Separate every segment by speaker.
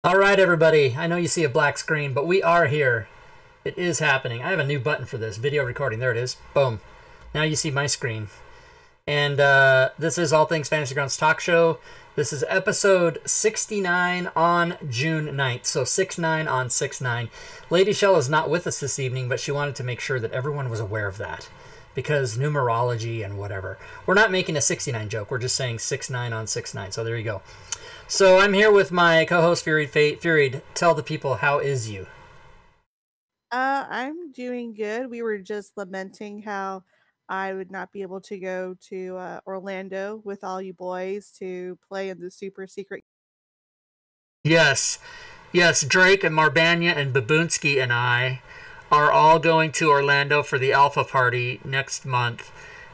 Speaker 1: All right, everybody. I know you see a black screen, but we are here. It is happening. I have a new button for this. Video recording. There it is. Boom. Now you see my screen. And this is All Things Fantasy Grounds Talk Show. This is episode 69 on June 9th. So 6/9 on 6/9. Lady Shell is not with us this evening, but she wanted to make sure that everyone was aware of that. Because numerology and whatever. We're not making a 69 joke. We're just saying 6/9 on 6/9. So there you go. So I'm here with my co-host, Furied Fate. Furied, tell the people, how is you?
Speaker 2: I'm doing good. We were just lamenting how I would not be able to go to Orlando with all you boys to play in the super secret.
Speaker 1: Yes. Yes, Drake and Marbanya and Baboonsky and I are all going to Orlando for the Alpha Party next month.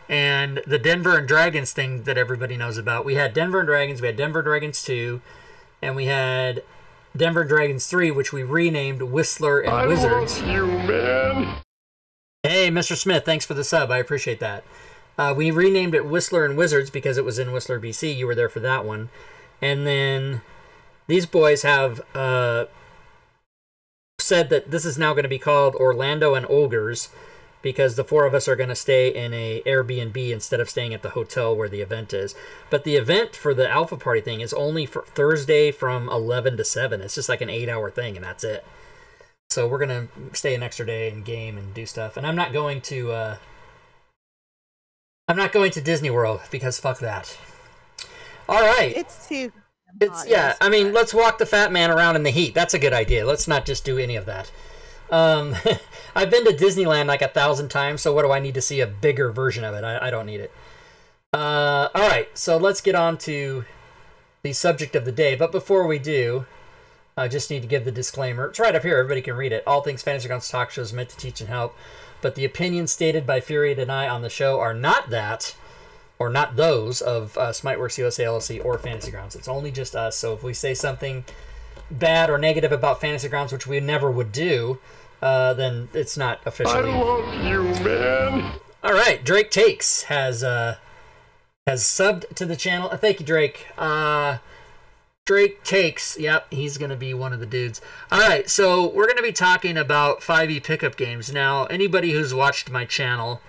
Speaker 1: And the Denver and Dragons thing that everybody knows about. We had Denver and Dragons, we had Denver Dragons 2, and we had Denver Dragons 3, which we renamed Whistler and Wizards.
Speaker 3: I love you, man.
Speaker 1: Hey, Mr. Smith, thanks for the sub. I appreciate that. We renamed it Whistler and Wizards because it was in Whistler, BC. You were there for that one. And then these boys have said that this is now going to be called Orlando and Ogres because the four of us are going to stay in a Airbnb instead of staying at the hotel where the event is. But the event for the Alpha Party thing is only for Thursday from 11 to 7. It's just like an 8-hour thing, and that's it. So we're going to stay an extra day and game and do stuff. And I'm not going to Disney World because fuck that. All right.
Speaker 2: It's too.
Speaker 1: Yeah, I mean, let's walk the fat man around in the heat. That's a good idea. Let's not just do any of that. I've been to Disneyland like 1,000 times, so what do I need to see a bigger version of it? I don't need it. All right, so let's get on to the subject of the day. But before we do, I just need to give the disclaimer. It's right up here. Everybody can read it. All Things Fantasy Grounds Talk Show is meant to teach and help, but the opinions stated by Furied and I on the show are not that, or not those, of Smiteworks USA LLC or Fantasy Grounds. It's only just us, so if we say something bad or negative about Fantasy Grounds, which we never would do, then it's not officially.
Speaker 3: I love you, man.
Speaker 1: All right, Drake Takes has subbed to the channel. Thank you, Drake. Drake Takes, yep, he's going to be one of the dudes. All right, so we're going to be talking about 5e pickup games. Now, anybody who's watched my channel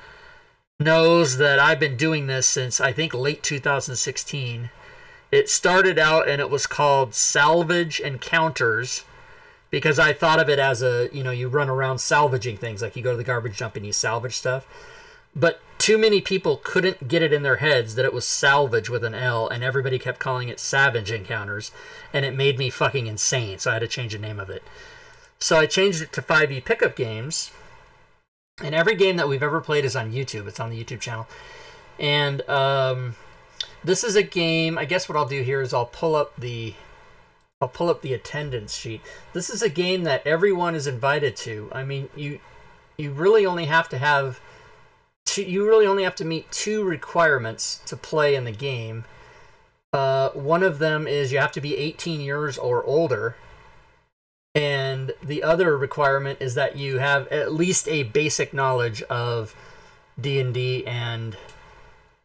Speaker 1: knows that I've been doing this since, I think, late 2016. It started out and it was called Salvage Encounters because I thought of it as a, you run around salvaging things. Like you go to the garbage dump and you salvage stuff. But too many people couldn't get it in their heads that it was salvage with an L, and everybody kept calling it Savage Encounters, and it made me fucking insane, so I had to change the name of it. So I changed it to 5e pickup games, and every game that we've ever played is on YouTube. It's on the YouTube channel. And this is a game, I guess what I'll do here is I'll pull up the attendance sheet. This is a game that everyone is invited to. I mean, you really only have to have you really only have to meet 2 requirements to play in the game. One of them is you have to be 18 years or older. And the other requirement is that you have at least a basic knowledge of D&D and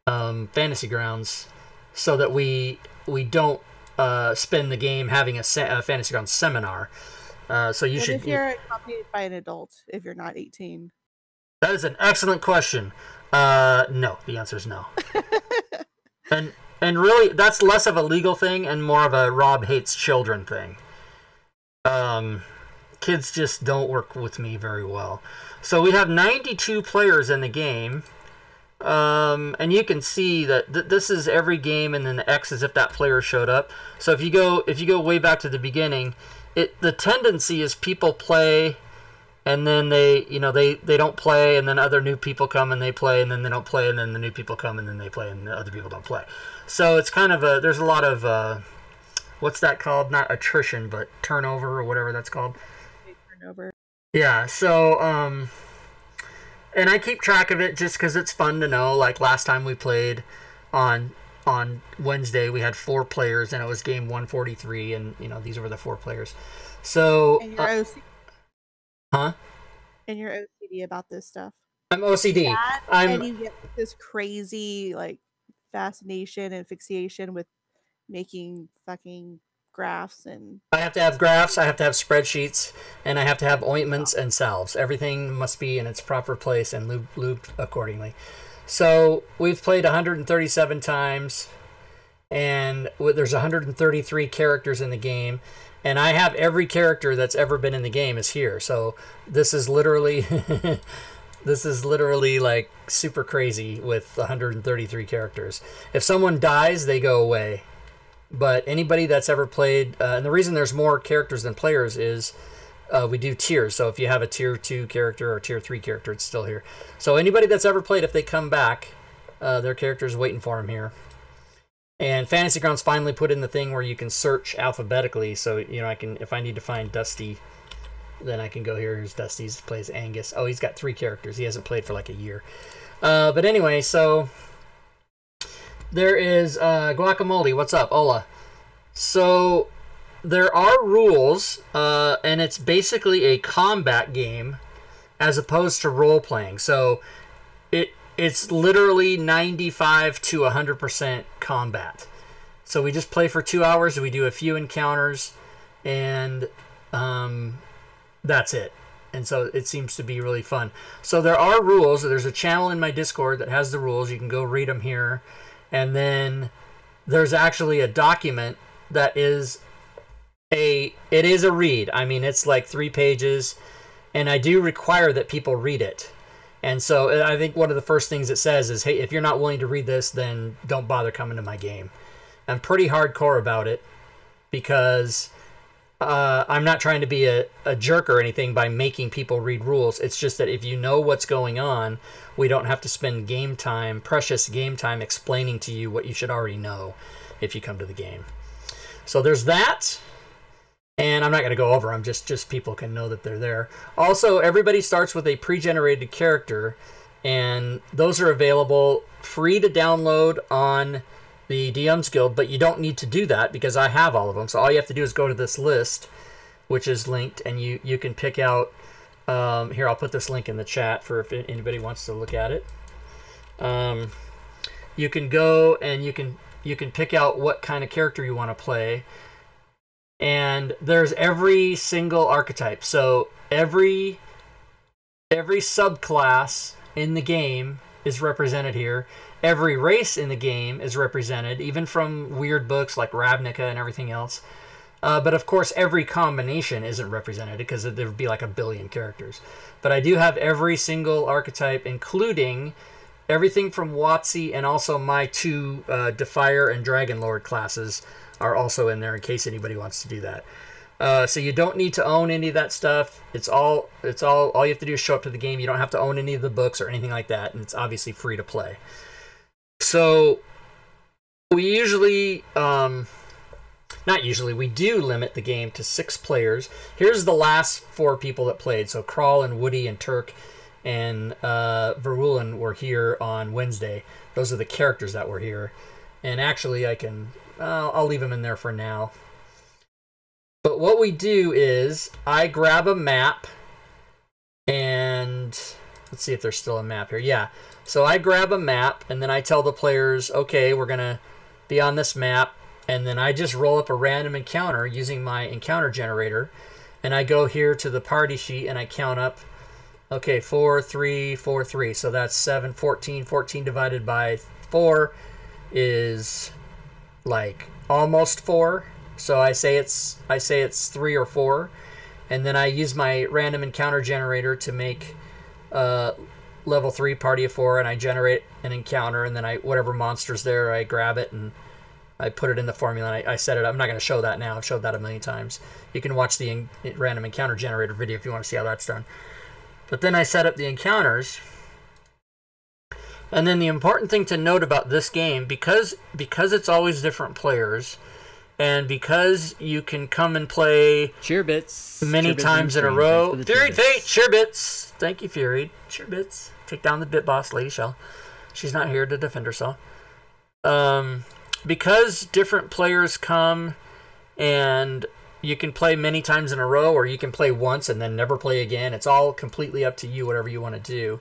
Speaker 1: Fantasy Grounds so that we don't spend the game having a Fantasy Grounds seminar. So you should.
Speaker 2: If you're accompanied by an adult, if you're not 18.
Speaker 1: That is an excellent question. No, the answer is no. and really, that's less of a legal thing and more of a Rob hates children thing. Kids just don't work with me very well. So we have 92 players in the game. And you can see that this is every game, and then the X is if that player showed up. So if you go way back to the beginning, the tendency is people play, and then they don't play, and then other new people come and they play, and then they don't play, and then the new people come and then they play, and the other people don't play. So it's kind of there's a lot of what's that called? Not attrition, but turnover or whatever that's called.
Speaker 2: Turnover.
Speaker 1: Yeah. So and I keep track of it just because it's fun to know. Like last time we played on Wednesday, we had 4 players, and it was game 143, and these were the 4 players. So.
Speaker 2: And you're OCD.
Speaker 1: Huh?
Speaker 2: And you're OCD about this stuff.
Speaker 1: I'm OCD.
Speaker 2: And you get this crazy fascination and fixation with making fucking graphs and.
Speaker 1: I have to have graphs, I have to have spreadsheets, and I have to have ointments and salves. Everything must be in its proper place and lubed accordingly. So we've played 137 times, and there's 133 characters in the game, and I have every character that's ever been in the game is here. So this is literally this is literally like super crazy with 133 characters. If someone dies, they go away. But anybody that's ever played, and the reason there's more characters than players is we do tiers. So if you have a tier 2 character or tier 3 character, it's still here. So anybody that's ever played, if they come back, their character's waiting for them here. And Fantasy Grounds finally put in the thing where you can search alphabetically. So, you know, I can, if I need to find Dusty, then I can go here. Here's Dusty, he plays Angus. Oh, he's got 3 characters. He hasn't played for like a year. But anyway, so there is Guacamole. What's up? Hola. So there are rules, and it's basically a combat game as opposed to role-playing. So it's literally 95 to 100% combat. So we just play for 2 hours, we do a few encounters, and that's it. And so it seems to be really fun. So there are rules. There's a channel in my Discord that has the rules. You can go read them here. And then there's actually a document that is it is a read. I mean, it's like 3 pages, and I do require that people read it. And so I think one of the first things it says is, hey, if you're not willing to read this, then don't bother coming to my game. I'm pretty hardcore about it because I'm not trying to be a jerk or anything by making people read rules. It's just that if you know what's going on, we don't have to spend game time, precious game time, explaining to you what you should already know if you come to the game. So there's that. And I'm not going to go over them, just people can know that they're there. Also, everybody starts with a pre-generated character, and those are available free to download on the DM's Guild, but you don't need to do that because I have all of them. So all you have to do is go to this list, which is linked, and you can pick out, here, I'll put this link in the chat for if anybody wants to look at it. You can go and you can pick out what kind of character you want to play. And there's every single archetype. So every subclass in the game is represented here. Every race in the game is represented, even from weird books like Ravnica and everything else. But of course, every combination isn't represented because there would be like a billion characters. But I do have every single archetype, including everything from WotC, and also my 2 Defier and Dragonlord classes are also in there in case anybody wants to do that. So you don't need to own any of that stuff. All you have to do is show up to the game. You don't have to own any of the books or anything like that, and it's obviously free to play. So we usually, we do limit the game to 6 players. Here's the last 4 people that played. So Kral and Woody and Turk and Verwulen were here on Wednesday. Those are the characters that were here. And actually I'll leave them in there for now. But what we do is I grab a map, and let's see if there's still a map here. Yeah. So I grab a map, and then I tell the players, okay, we're going to be on this map, and then I just roll up a random encounter using my encounter generator, and I go here to the party sheet, and I count up, okay, 4, 3, 4, 3. So that's 7, 14. 14 divided by 4 is like almost 4. So I say it's 3 or 4, and then I use my random encounter generator to make level 3 party of 4, and I generate an encounter, and then whatever monster's there, I grab it and I put it in the formula, and I set it up. I'm not going to show that now. I've showed that a million times. You can watch the random encounter generator video if you want to see how that's done. But then I set up the encounters. And then the important thing to note about this game, because it's always different players, and because you can come and play
Speaker 4: Cheerbits
Speaker 1: many times in a row. Fury Fate, Cheerbits. Thank you, Fury. Cheerbits. Take down the bit boss, Lady Shell. She's not here to defend herself. Because different players come, and you can play many times in a row, or you can play once and then never play again. It's all completely up to you, whatever you want to do.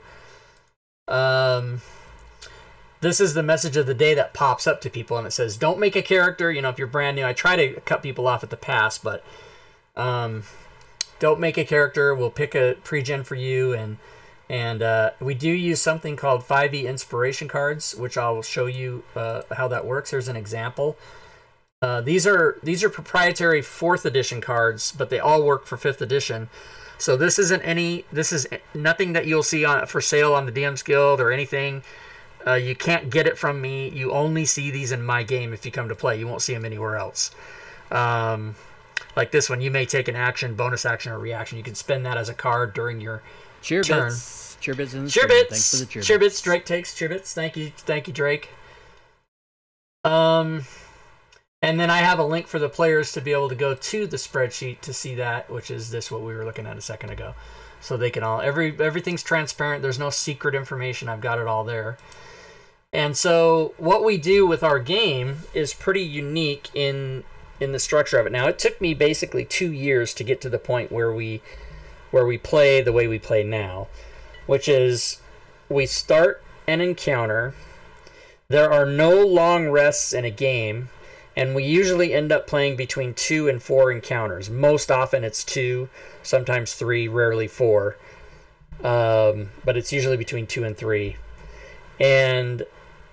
Speaker 1: this is the message of the day that pops up to people, and it says, don't make a character. You know, if you're brand new, I try to cut people off at the pass, but don't make a character. We'll pick a pre-gen for you, and we do use something called 5e inspiration cards, which I'll show you how that works. Here's an example. These are proprietary 4th edition cards, but they all work for 5th edition. So this is nothing that you'll see for sale on the DM's Guild or anything. You can't get it from me. You only see these in my game if you come to play. You won't see them anywhere else. Like this one, you may take an action, bonus action, or reaction. You can spend that as a card during your turn.
Speaker 4: Cheerbits in the
Speaker 1: Cheerbits.
Speaker 4: Thanks for the cheerbits.
Speaker 1: Cheerbits. Drake takes cheerbits. Thank you, Drake. And then I have a link for the players to be able to go to the spreadsheet to see that, which is what we were looking at a second ago. So they can all, everything's transparent. There's no secret information. I've got it all there. And so what we do with our game is pretty unique in the structure of it. Now, it took me basically 2 years to get to the point where we play the way we play now, which is we start an encounter. There are no long rests in a game. And we usually end up playing between 2 and 4 encounters. Most often it's 2, sometimes 3, rarely 4. But it's usually between 2 and 3. And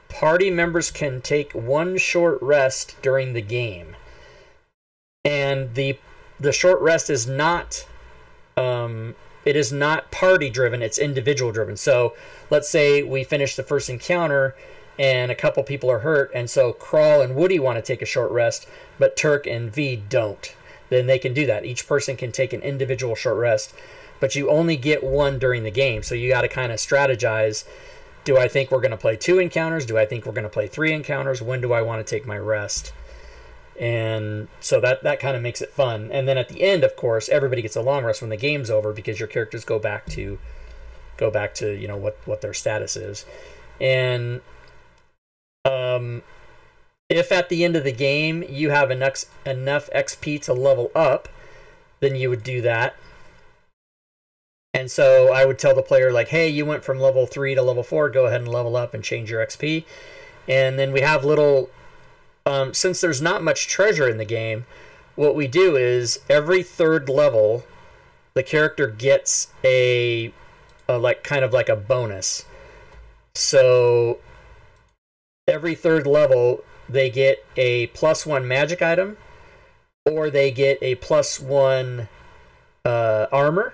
Speaker 1: party members can take 1 short rest during the game. And the short rest is not party driven, it's individual driven. So let's say we finish the first encounter and a couple people are hurt, and so Crawl and Woody want to take a short rest, but Turk and V don't. Then they can do that. Each person can take an individual short rest, but you only get 1 during the game, so you got to kind of strategize. Do I think we're going to play 2 encounters? Do I think we're going to play 3 encounters? When do I want to take my rest? And so that kind of makes it fun. And then at the end, of course, everybody gets a long rest when the game's over, because your characters go back to you know what their status is. And if at the end of the game you have enough XP to level up, then you would do that. And so I would tell the player, like, hey, you went from level 3 to level 4, go ahead and level up and change your XP. And then we have little, since there's not much treasure in the game, what we do is every 3rd level, the character gets a kind of like a bonus. So every 3rd level, they get a +1 magic item, or they get a +1 armor.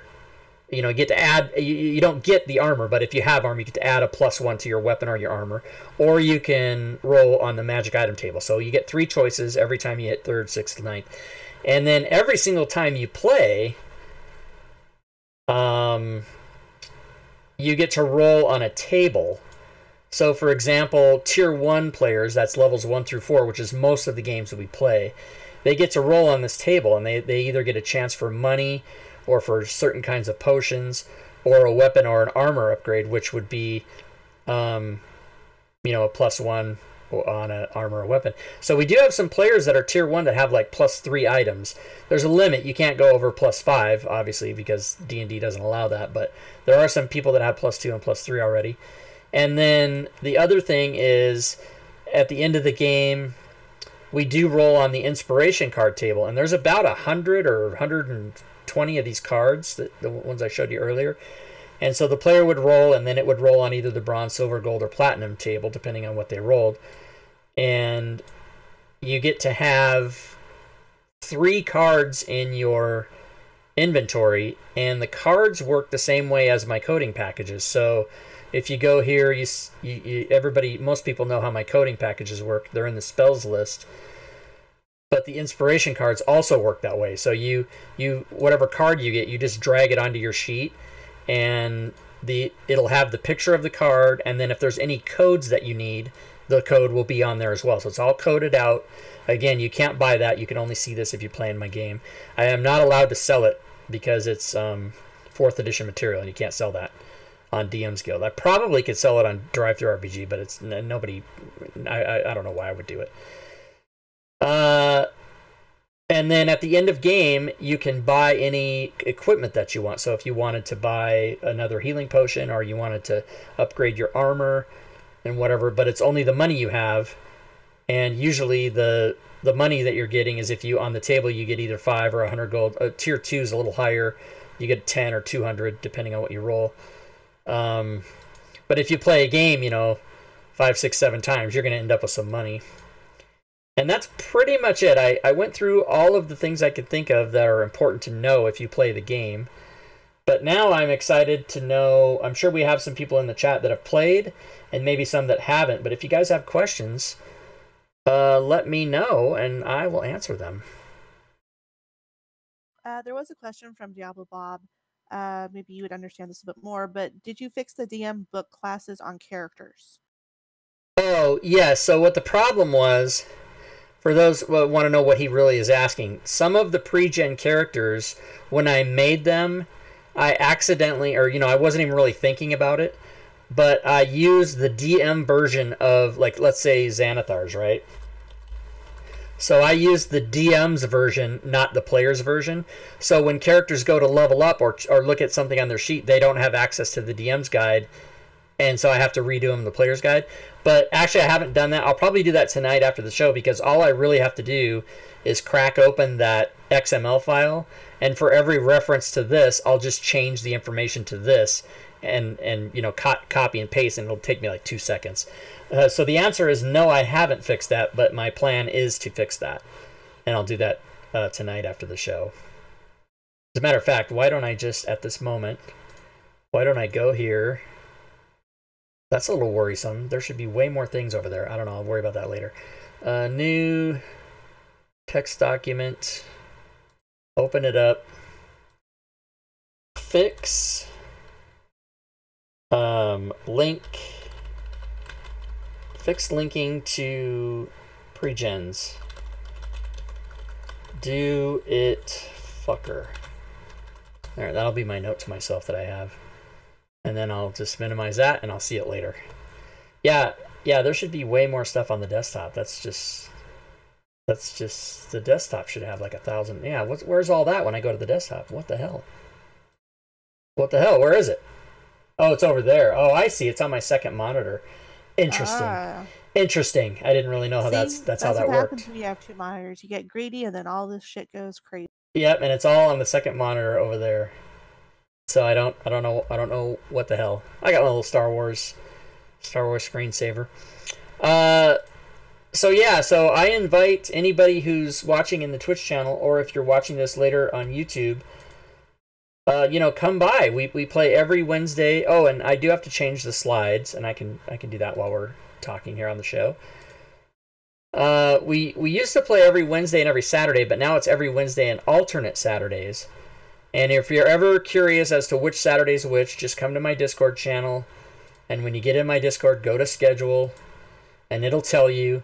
Speaker 1: You know, you get to add, you don't get the armor, but if you have armor, you get to add a +1 to your weapon or your armor. Or you can roll on the magic item table. So you get 3 choices every time you hit 3rd, 6th, 9th. And then every single time you play, you get to roll on a table. So, for example, Tier 1 players, that's levels 1 through 4, which is most of the games that we play, they get to roll on this table, and they either get a chance for money or for certain kinds of potions or a weapon or an armor upgrade, which would be, a +1 on an armor or weapon. So we do have some players that are Tier 1 that have like +3 items. There's a limit. You can't go over +5, obviously, because D&D doesn't allow that, but there are some people that have +2 and +3 already. And then the other thing is, at the end of the game, we do roll on the inspiration card table, and there's about 100 or 120 of these cards, the ones I showed you earlier. And so the player would roll, and then it would roll on either the bronze, silver, gold, or platinum table, depending on what they rolled. And you get to have 3 cards in your inventory, and the cards work the same way as my coding packages. So if you go here, most people know how my coding packages work. They're in the spells list. But the inspiration cards also work that way. So you whatever card you get, you just drag it onto your sheet, and it'll have the picture of the card, and then if there's any codes that you need, the code will be on there as well. So it's all coded out. Again, you can't buy that. You can only see this if you play in my game. I am not allowed to sell it because it's 4th edition material, and you can't sell that on DM's Guild. I probably could sell it on Drive-Thru-RPG, but it's nobody. I don't know why I would do it. And then at the end of game, you can buy any equipment that you want. So if you wanted to buy another healing potion, or you wanted to upgrade your armor, and whatever, but it's only the money you have. And usually the money that you're getting is if you on the table you get either 5 or 100 gold. Tier 2 is a little higher. You get 10 or 200 depending on what you roll. But if you play a game, 5, 6, 7 times, you're going to end up with some money. And that's pretty much it. I went through all of the things I could think of that are important to know if you play the game. But now I'm excited to know, I'm sure we have some people in the chat that have played and maybe some that haven't. But if you guys have questions, let me know and I will answer them.
Speaker 2: There was a question from Diablo Bob. Maybe you would understand this a bit more, but did you fix the DM book classes on characters?
Speaker 1: Oh, yeah. So what the problem was, for those who want to know what he really is asking, some of the PreGen characters, when I made them, I accidentally, or, I wasn't even really thinking about it, but I used the DM version of, like, let's say Xanathar's, right? So I used the DM's version, not the player's version. So when characters go to level up or look at something on their sheet, they don't have access to the DM's guide, and so I have to redo them the player's guide. But actually, I haven't done that. I'll probably do that tonight after the show, because all I really have to do is crack open that XML file, and for every reference to this, I'll just change the information to this, and copy and paste, and it'll take me like 2 seconds. So the answer is no, I haven't fixed that, but my plan is to fix that, and I'll do that tonight after the show. As a matter of fact, why don't I just, at this moment, why don't I go here? That's a little worrisome. There should be way more things over there. I don't know. I'll worry about that later. New text document. Open it up. Fix. Link. Fix linking to PreGens. Do it, fucker. All right, that'll be my note to myself that I have. And then I'll just minimize that, and I'll see it later. Yeah, there should be way more stuff on the desktop. That's just the desktop should have like 1,000. Yeah, where's all that when I go to the desktop? What the hell? What the hell? Where is it? Oh, it's over there. Oh, I see. It's on my second monitor. Interesting. Interesting. I didn't really know how that's how that
Speaker 2: what
Speaker 1: worked.
Speaker 2: happens when you have 2 monitors. You get greedy, and then all this shit goes crazy.
Speaker 1: Yep, and it's all on the second monitor over there. So I don't know what the hell. I got my little Star Wars screensaver. So I invite anybody who's watching in the Twitch channel, or if you're watching this later on YouTube, come by. We play every Wednesday. Oh, and I do have to change the slides, and I can do that while we're talking here on the show. We used to play every Wednesday and every Saturday, but now it's every Wednesday and alternate Saturdays. And if you're ever curious as to which Saturday's which, just come to my Discord channel. And when you get in my Discord, go to schedule, and it'll tell you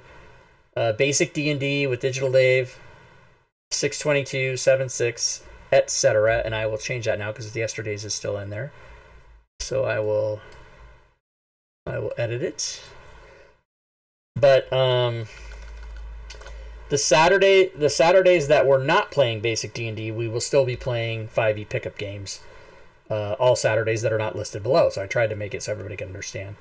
Speaker 1: basic D&D with Digital Dave, 622, 76, etc. And I will change that now because the yesterday's is still in there. So I will edit it. But the Saturdays that we're not playing basic D&D, we will still be playing 5e pickup games. All Saturdays that are not listed below. So I tried to make it so everybody can understand.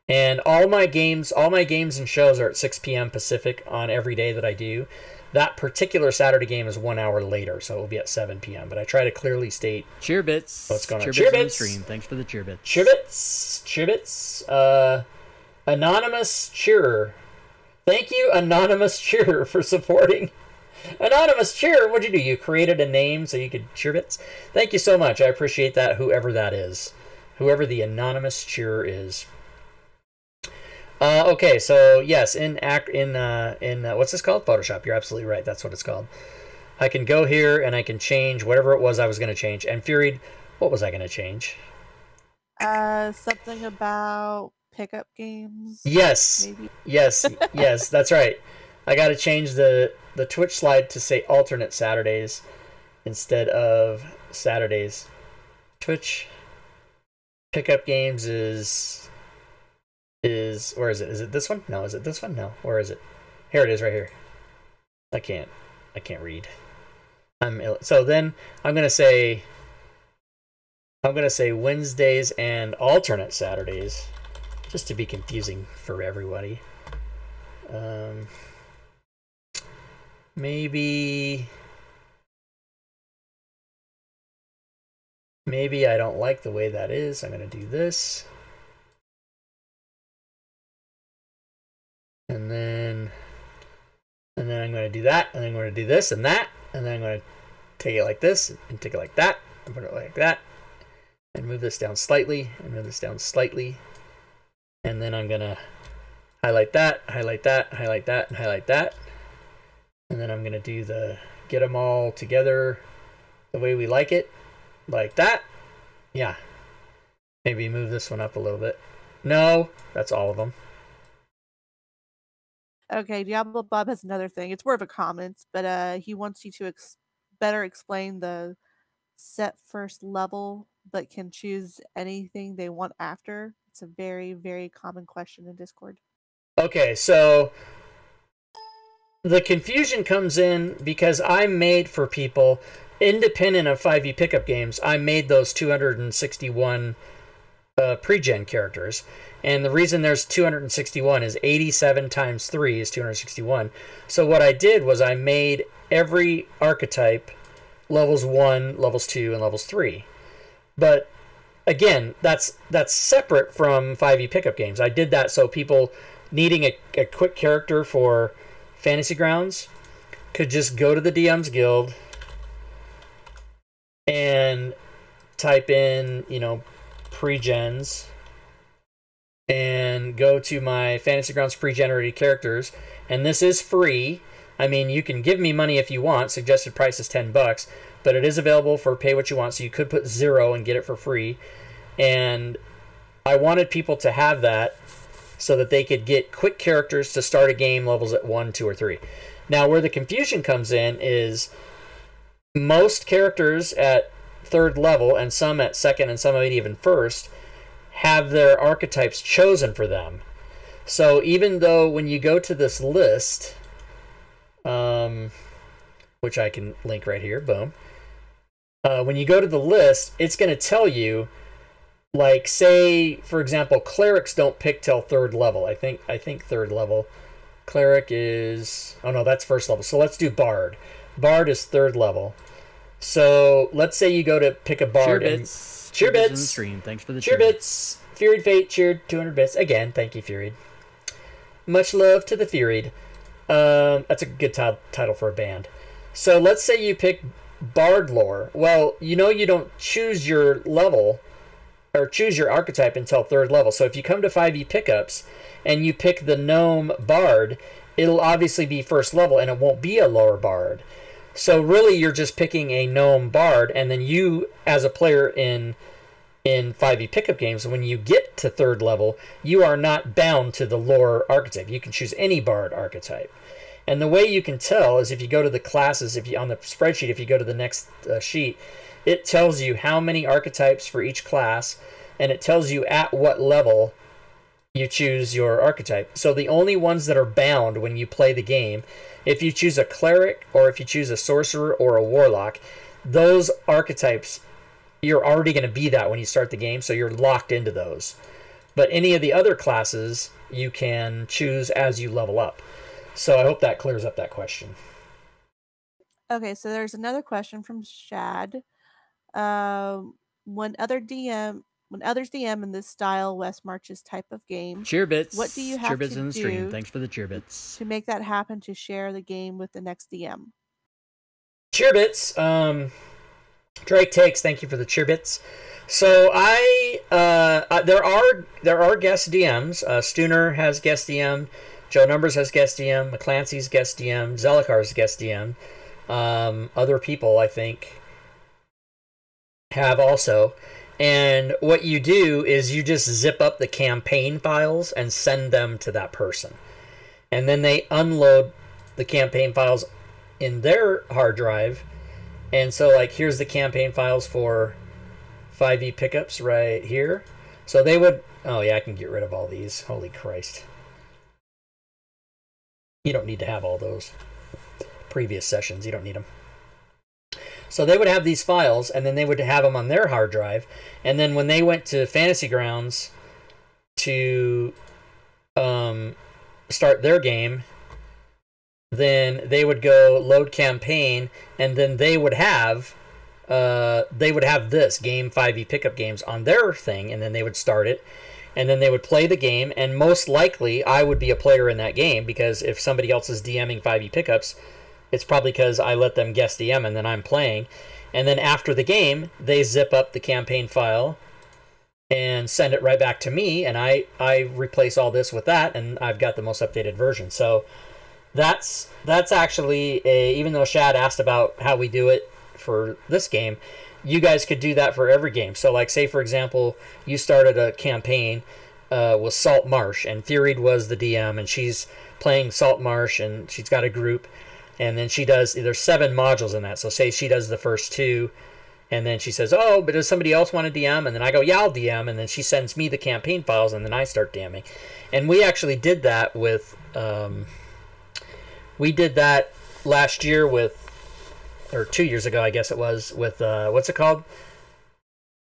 Speaker 1: And all my games and shows are at 6 p.m. Pacific on every day that I do. That particular Saturday game is 1 hour later, so it will be at 7 p.m. But I try to clearly state
Speaker 4: Cheerbits.
Speaker 1: What's going on?
Speaker 4: Cheerbits on the stream. Thanks for the cheerbits.
Speaker 1: Cheerbits. Anonymous cheerer. Thank you, Anonymous cheerer, for supporting. Anonymous cheerer, what'd you do? You created a name so you could cheerbits? Thank you so much. I appreciate that, whoever that is. Whoever the Anonymous cheerer is. Okay, so yes, in what's this called? Photoshop. You're absolutely right. That's what it's called. I can go here and I can change whatever it was I was going to change. And Fury, what was I going to change?
Speaker 2: Something about pickup games.
Speaker 1: Yes.
Speaker 2: Maybe.
Speaker 1: Yes. Yes. That's right. I got to change the Twitch slide to say alternate Saturdays instead of Saturdays. Twitch pickup games is where is it? Is it this one? No. Is it this one? No. Where is it? Here it is, right here. I can't read. So then I'm gonna say Wednesdays and alternate Saturdays. just to be confusing for everybody. Maybe I don't like the way that is. I'm going to do this. And then I'm going to do that, and then I'm going to do this and that, and then I'm going to take it like this, and take it like that, and put it like that, and move this down slightly, and move this down slightly, and then I'm going to highlight that, highlight that, highlight that, and highlight that, and then I'm going to do the get them all together the way we like it, like that. Yeah. Maybe move this one up a little bit. No, that's all of them.
Speaker 2: Okay, Diablo Bob has another thing. It's more of a comment, but he wants you to better explain the set first level, but can choose anything they want after. It's a very, very common question in Discord.
Speaker 1: Okay, so the confusion comes in because I made for people, independent of 5e pickup games, I made those 261 PreGen characters. And the reason there's 261 is 87 times 3 is 261. So what I did was I made every archetype levels 1, levels 2, and levels 3. But again, that's separate from 5e pickup games. I did that so people needing a quick character for Fantasy Grounds could just go to the DM's Guild and type in, you know, PreGens, and go to my Fantasy Grounds PreGenerated Characters, and this is free. I mean, you can give me money if you want. Suggested price is $10, but it is available for pay what you want, so you could put 0 and get it for free. And I wanted people to have that so that they could get quick characters to start a game levels at 1, 2, or 3. Now, where the confusion comes in is most characters at 3rd level, and some at 2nd, and some at even 1st, have their archetypes chosen for them. So even though when you go to this list, which I can link right here, boom. When you go to the list, it's going to tell you, like, say, for example, clerics don't pick till 3rd level. I think 3rd level. Cleric is, oh no, that's 1st level. So let's do Bard. Bard is 3rd level. So let's say you go to pick a Bard. Cheer bits.
Speaker 4: Stream. Thanks for the
Speaker 1: cheer bits. Furied Fate cheered 200 bits. Again, thank you, Furied. Much love to the Furied. That's a good title for a band. So let's say you pick Bard lore. Well, you know you don't choose your level or choose your archetype until 3rd level. So if you come to 5e pickups and you pick the Gnome Bard, it'll obviously be 1st level and it won't be a lower Bard. So really you're just picking a Gnome Bard, and then you, as a player in 5e pickup games, when you get to 3rd level, you are not bound to the lore archetype. You can choose any Bard archetype. And the way you can tell is if you go to the classes, if you on the spreadsheet, if you go to the next sheet, it tells you how many archetypes for each class, and it tells you at what level you choose your archetype. So the only ones that are bound when you play the game, if you choose a cleric or if you choose a sorcerer or a warlock, those archetypes, you're already going to be that when you start the game, so you're locked into those. But any of the other classes, you can choose as you level up. So I hope that clears up that question.
Speaker 2: Okay, so there's another question from Shad. When others DM in this style West Marches type of game,
Speaker 4: cheer bits.
Speaker 2: What do you have
Speaker 4: cheer bits
Speaker 2: to
Speaker 4: in the
Speaker 2: do
Speaker 4: stream. Thanks for the cheer bits.
Speaker 2: to make that happen, to share the game with the next DM?
Speaker 1: Cheer bits. Drake Takes, thank you for the cheer bits. So there are guest DMs. Stooner has guest DM. Joe Numbers has guest DM. McClancy's guest DM. Zelikar's guest DM. Other people, I think, have also. And what you do is you just zip up the campaign files and send them to that person. And then they unload the campaign files in their hard drive. And so, like, here's the campaign files for 5e pickups right here. So they would... Oh, yeah, I can get rid of all these. Holy Christ. You don't need to have all those previous sessions. You don't need them. So they would have these files, and then they would have them on their hard drive. And then when they went to Fantasy Grounds, to start their game, then they would go load campaign, and then they would have this game 5e pickup games on their thing, and then they would start it, and then they would play the game, and most likely I would be a player in that game, because if somebody else is DMing 5e pickups, it's probably because I let them guest DM and then I'm playing. And then after the game, they zip up the campaign file and send it right back to me, and I replace all this with that, and I've got the most updated version. So that's actually even though Shad asked about how we do it for this game, you guys could do that for every game. So like, say for example, you started a campaign with Salt Marsh, and Theorid was the DM, and she's playing Salt Marsh, and she's got a group, and then there's 7 modules in that. So say she does the first 2, and then she says, oh, but does somebody else want to DM? And then I go, yeah, I'll DM. And then she sends me the campaign files, and then I start DMing. And we actually did that with, we did that last year with, or 2 years ago, I guess it was, with, what's it called?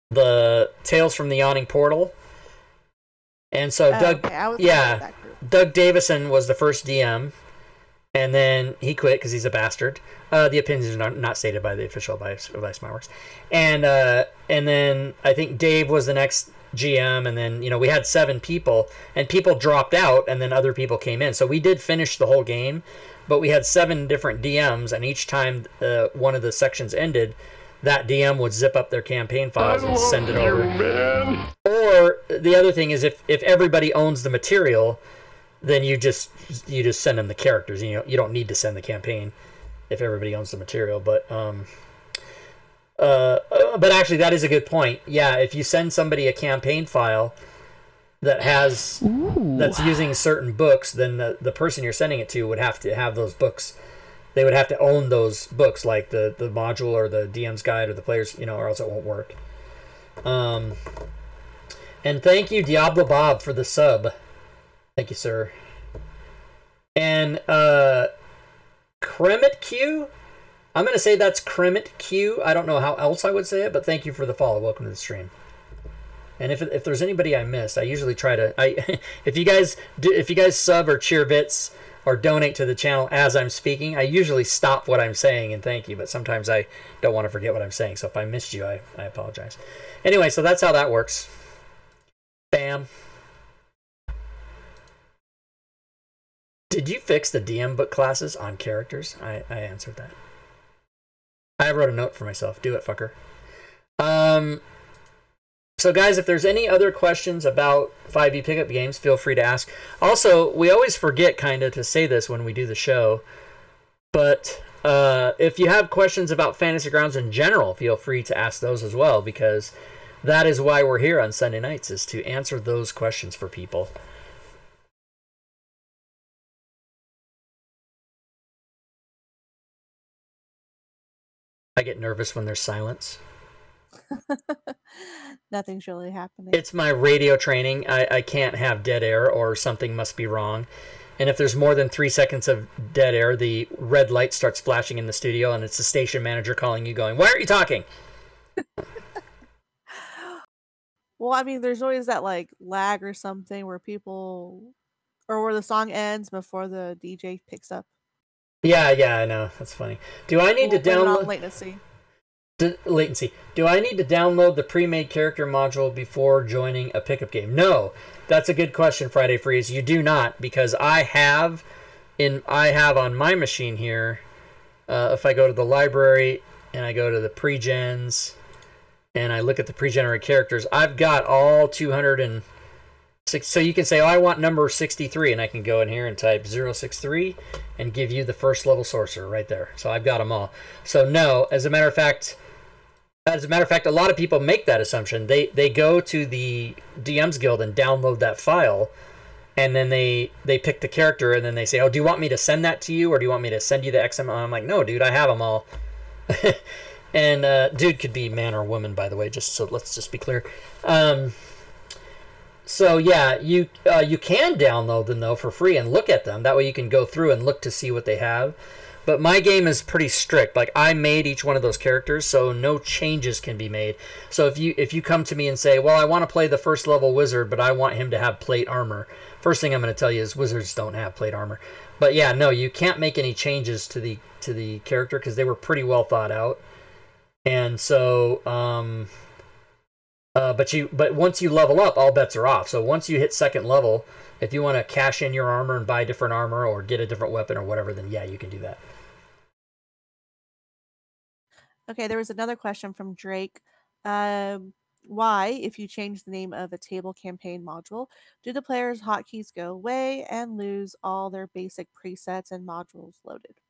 Speaker 1: The Tales from the Yawning Portal. And so Doug Davison was the first DM. And then he quit because he's a bastard. The opinions are not stated by the official advice Smartworks. And then I think Dave was the next GM. And then, we had 7 people. And people dropped out, and then other people came in. So we did finish the whole game. But we had 7 different DMs. And each time one of the sections ended, that DM would zip up their campaign files and send it over.
Speaker 3: Man.
Speaker 1: Or the other thing is if everybody owns the material, then you just send them the characters. You don't need to send the campaign if everybody owns the material. But actually, that is a good point. Yeah, if you send somebody a campaign file that has that's using certain books, then the person you're sending it to would have to have those books. They would have to own those books, like the module or the DM's guide or the players, or else it won't work. And thank you, Diablo Bob, for the sub. Thank you, sir. And Kremet Q, I'm going to say that's Kremet Q. I don't know how else I would say it, but thank you for the follow. Welcome to the stream. And if there's anybody I missed, I usually try to if you guys sub or cheer bits or donate to the channel as I'm speaking, I usually stop what I'm saying and thank you, but sometimes I don't want to forget what I'm saying. So if I missed you, I apologize. Anyway, so that's how that works. Bam. Did you fix the DM book classes on characters? I answered that. I wrote a note for myself. Do it, fucker. So guys, if there's any other questions about 5e pickup games, feel free to ask. Also, we always forget kind of to say this when we do the show, but if you have questions about Fantasy Grounds in general, feel free to ask those as well, because that is why we're here on Sunday nights, is to answer those questions for people. I get nervous when there's silence.
Speaker 2: Nothing's really happening.
Speaker 1: It's my radio training. I can't have dead air or something must be wrong. And if there's more than 3 seconds of dead air, the red light starts flashing in the studio, and it's the station manager calling you going, why aren't you talking?
Speaker 2: Well, I mean, there's always that lag or something where where the song ends before the DJ picks up.
Speaker 1: Yeah, I know. That's funny. Do I need to download
Speaker 2: latency?
Speaker 1: Latency. Do I need to download the pre-made character module before joining a pickup game? No, that's a good question, Friday Freeze. You do not, because I have on my machine here. If I go to the library and I go to the PreGens and I look at the pre-generated characters, I've got all 206. So you can say, oh, I want number 63, and I can go in here and type 063 and give you the first level sorcerer right there. So I've got them all. So no, as a matter of fact, a lot of people make that assumption. They go to the DM's Guild and download that file, and then they pick the character, and then they say, oh, do you want me to send that to you, or do you want me to send you the XML? I'm like, no, dude, I have them all. And dude could be man or woman, by the way, let's just be clear. So yeah, you can download them though for free and look at them. That way you can go through and look to see what they have. But my game is pretty strict. Like, I made each one of those characters, so no changes can be made. So if you come to me and say, well, I want to play the first level wizard, but I want him to have plate armor, first thing I'm going to tell you is wizards don't have plate armor. But yeah, no, you can't make any changes to the character because they were pretty well thought out. And so, but once you level up, all bets are off. So once you hit second level, if you want to cash in your armor and buy different armor or get a different weapon or whatever, then yeah, you can do that.
Speaker 2: Okay, there was another question from Drake. Why, if you change the name of a table campaign module, do the players' hotkeys go away and lose all their basic presets and modules loaded?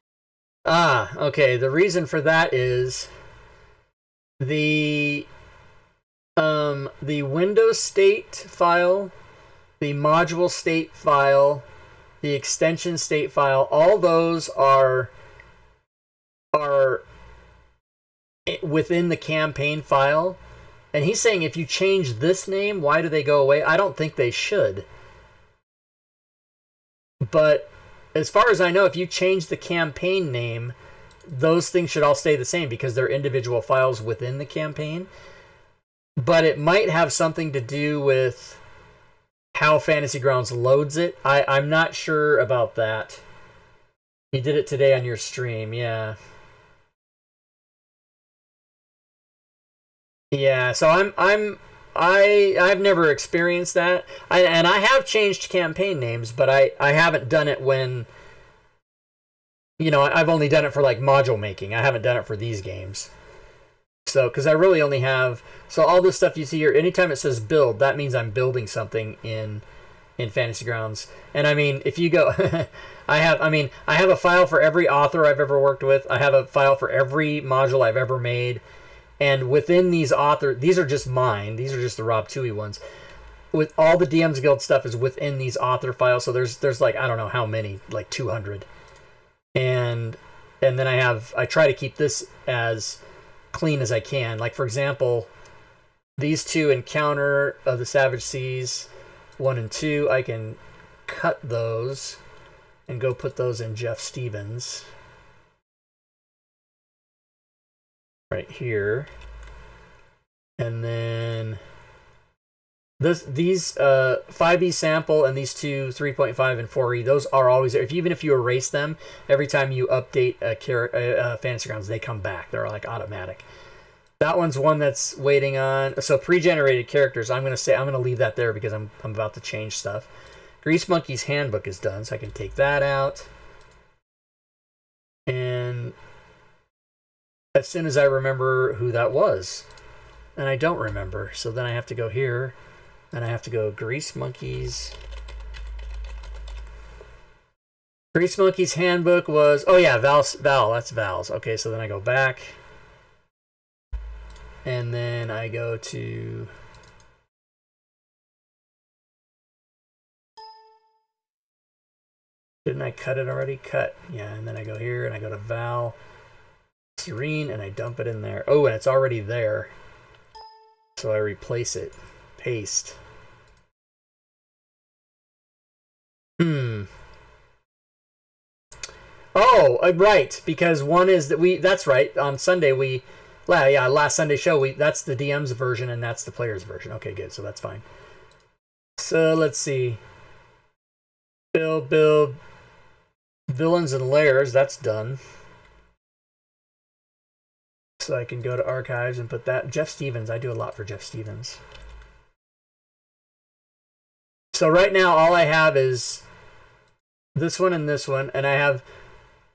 Speaker 1: Ah, okay. The reason for that is the Windows state file, the module state file, the extension state file, all those are within the campaign file. And he's saying if you change this name, why do they go away? I don't think they should. But as far as I know, if you change the campaign name, those things should all stay the same because they're individual files within the campaign. But it might have something to do with how Fantasy Grounds loads it. I'm not sure about that. You did it today on your stream, yeah. Yeah, so I've never experienced that. And I have changed campaign names, but I haven't done it when, you know, I've only done it for like module making. I haven't done it for these games. So, because I really only have, so all this stuff you see here, anytime it says build, that means I'm building something in Fantasy Grounds. And I mean, if you go, I have a file for every author I've ever worked with. I have a file for every module I've ever made. And within these these are just mine. These are just the Rob Toohey ones. With all the DM's Guild stuff is within these author files. So there's like, I don't know how many, like 200. And then I try to keep this as clean as I can. Like, for example, these two Encounter of the Savage Seas 1 and 2, I can cut those and go put those in Jeff Stevens right here. And then these 5e sample and these two 3.5 and 4e, those are always there. Even if you erase them, every time you update a Fantasy Grounds, they come back. They're like automatic. That one's one that's waiting on. So pre-generated characters, I'm gonna leave that there because I'm about to change stuff. Grease Monkey's handbook is done, so I can take that out. And as soon as I remember who that was, and I don't remember, so then I have to go here. And I have to go Grease Monkey's. Grease Monkey's handbook was, oh yeah, Val, that's Val's. Okay, so then I go back. And then I go to... Didn't I cut it already? Cut. Yeah, and then I go here and I go to Val, Serene, and I dump it in there. Oh, and it's already there. So I replace it. Paste. Oh, right, because one is that that's right, on Sunday last Sunday show, that's the DM's version and that's the player's version. Okay, good, so that's fine. So let's see. Build Villains and Lairs, that's done. So I can go to Archives and put that. Jeff Stevens, I do a lot for Jeff Stevens. So right now all I have is this one, and I have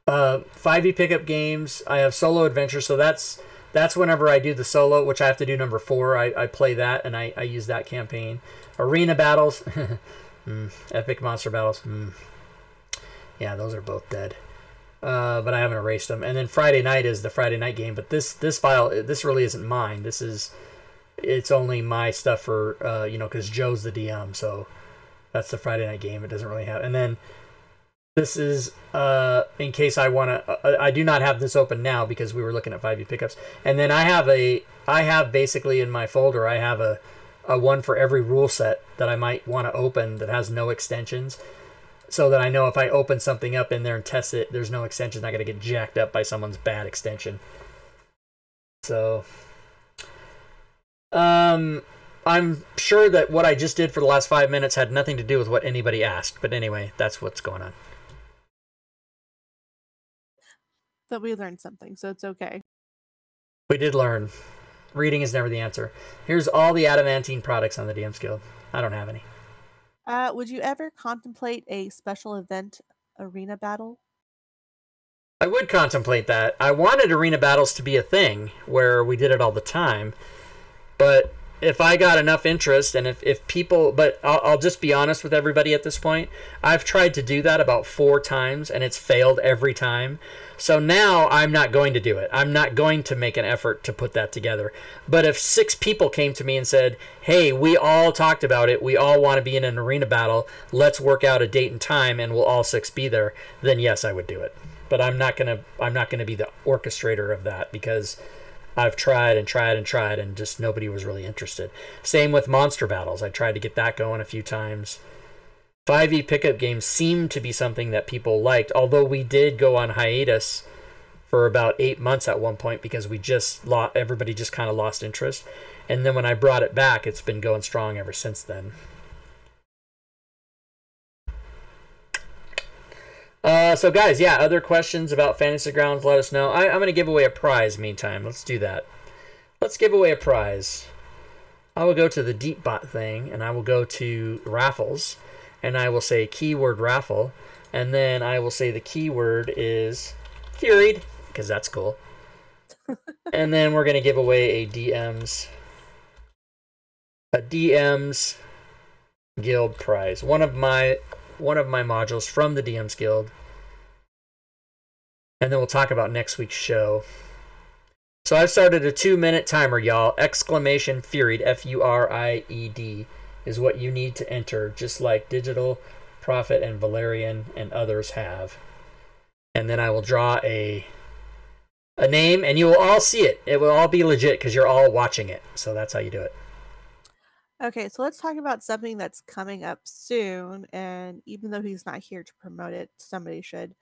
Speaker 1: 5e pickup games. I have solo adventure, so that's whenever I do the solo, which I have to do number 4. I play that and I use that campaign. Arena battles, epic monster battles. Yeah, those are both dead. But I haven't erased them. And then Friday night is the Friday night game. But this file, this really isn't mine. It's only my stuff for because Joe's the DM. So that's the Friday night game. It doesn't really have. And then this is in case I want to. I do not have this open now because we were looking at 5e pickups. And then I have basically in my folder, I have a one for every rule set that I might want to open that has no extensions. so that I know if I open something up in there and test it, there's no extension not going to get jacked up by someone's bad extension. So, I'm sure that what I just did for the last 5 minutes had nothing to do with what anybody asked. But anyway, that's what's going on.
Speaker 2: But we learned something, so it's okay.
Speaker 1: We did learn. Reading is never the answer. Here's all the adamantine products on the DM's Guild. I don't have any.
Speaker 2: Would you ever contemplate a special event arena battle?
Speaker 1: I would contemplate that. I wanted arena battles to be a thing where we did it all the time. But if I got enough interest and if people... But I'll just be honest with everybody at this point. I've tried to do that about 4 times and it's failed every time. So now I'm not going to do it. I'm not going to make an effort to put that together. But if 6 people came to me and said, hey, we all talked about it. We all want to be in an arena battle. Let's work out a date and time and we'll all 6 be there. Then yes, I would do it. But I'm not gonna be the orchestrator of that because I've tried and tried and tried and just nobody was really interested. Same with monster battles. I tried to get that going a few times. 5e pickup games seem to be something that people liked, although we did go on hiatus for about 8 months at one point because everybody just kind of lost interest. And then when I brought it back, it's been going strong ever since then. So guys, yeah, other questions about Fantasy Grounds, let us know. I'm going to give away a prize meantime. Let's do that. Let's give away a prize. I will go to the DeepBot thing, and I will go to raffles, and I will say keyword raffle, and then I will say the keyword is Furied, because that's cool. And then we're going to give away a DM's Guild prize. One of my modules from the DM's Guild. And then we'll talk about next week's show. So I've started a 2-minute timer, y'all. Exclamation Furied, F-U-R-I-E-D, is what you need to enter, just like Digital, Prophet, and Valerian and others have. And then I will draw a name, and you will all see it. It will all be legit because you're all watching it. So that's how you do it.
Speaker 2: Okay, so let's talk about something that's coming up soon, and even though he's not here to promote it, somebody should.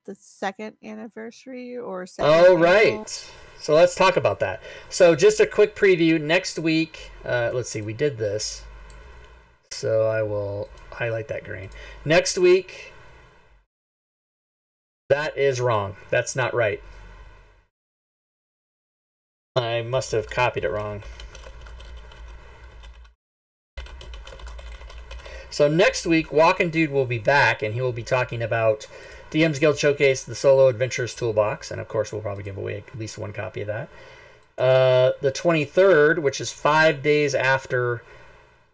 Speaker 2: The 2nd anniversary or 2nd
Speaker 1: Oh,
Speaker 2: annual.
Speaker 1: right. So let's talk about that. So just a quick preview. Next week, let's see, we did this. So I will highlight that green. Next week, that is wrong. That's not right. I must have copied it wrong. So next week, Walkin' Dude will be back, and he will be talking about DM's Guild Showcase, the Solo Adventures Toolbox, and of course we'll probably give away at least 1 copy of that. The 23rd, which is 5 days after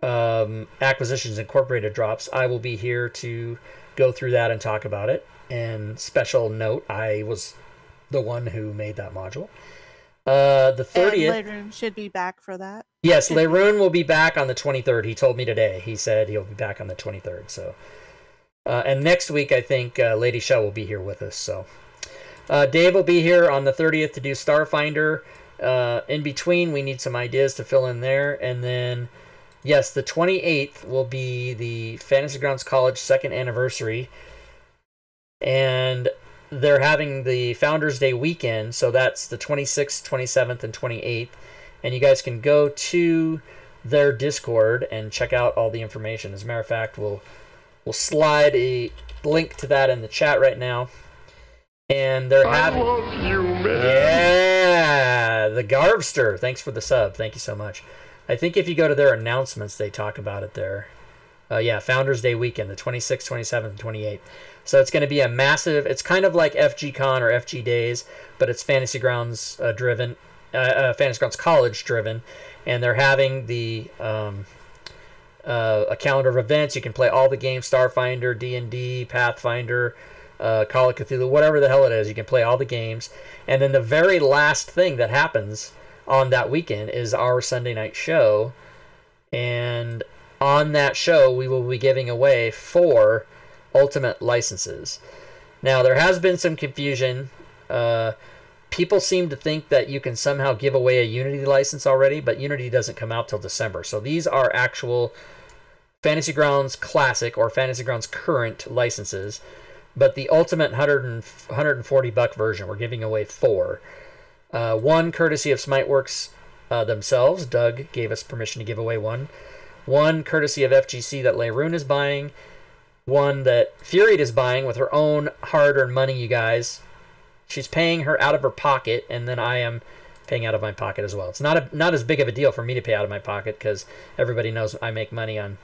Speaker 1: Acquisitions Incorporated drops, I will be here to go through that and talk about it. And special note, I was the one who made that module. The 30th...
Speaker 2: And Leroon should be back for that.
Speaker 1: Yes, Leroon will be back on the 23rd. He told me today. He said he'll be back on the 23rd, so... and next week, I think Lady Shell will be here with us. So, Dave will be here on the 30th to do Starfinder. In between, we need some ideas to fill in there. And then, yes, the 28th will be the Fantasy Grounds College 2nd anniversary. And they're having the Founders Day weekend. So that's the 26th, 27th, and 28th. And you guys can go to their Discord and check out all the information. As a matter of fact, we'll slide a link to that in the chat right now. And they're having...
Speaker 3: I love you, man.
Speaker 1: Yeah! The Garvster. Thanks for the sub. Thank you so much. I think if you go to their announcements, they talk about it there. Yeah, Founders Day weekend, the 26th, 27th, and 28th. So it's going to be a massive... It's kind of like FGCon or FG Days, but it's Fantasy Grounds driven. Fantasy Grounds College driven. And they're having the... a calendar of events. You can play all the games, Starfinder, D&D, Pathfinder, Call of Cthulhu, whatever the hell it is. You can play all the games. And then the very last thing that happens on that weekend is our Sunday night show. And on that show, we will be giving away 4 Ultimate licenses. Now, there has been some confusion. People seem to think that you can somehow give away a Unity license already, but Unity doesn't come out till December. So these are actual Fantasy Grounds Classic or Fantasy Grounds Current licenses, but the ultimate $140 version, we're giving away 4. 1 courtesy of Smiteworks themselves. Doug gave us permission to give away 1. 1 courtesy of FGC that Leyrune is buying. 1 that Furied is buying with her own hard-earned money, you guys. She's paying her out of her pocket, and then I am paying out of my pocket as well. It's not as big of a deal for me to pay out of my pocket because everybody knows I make money on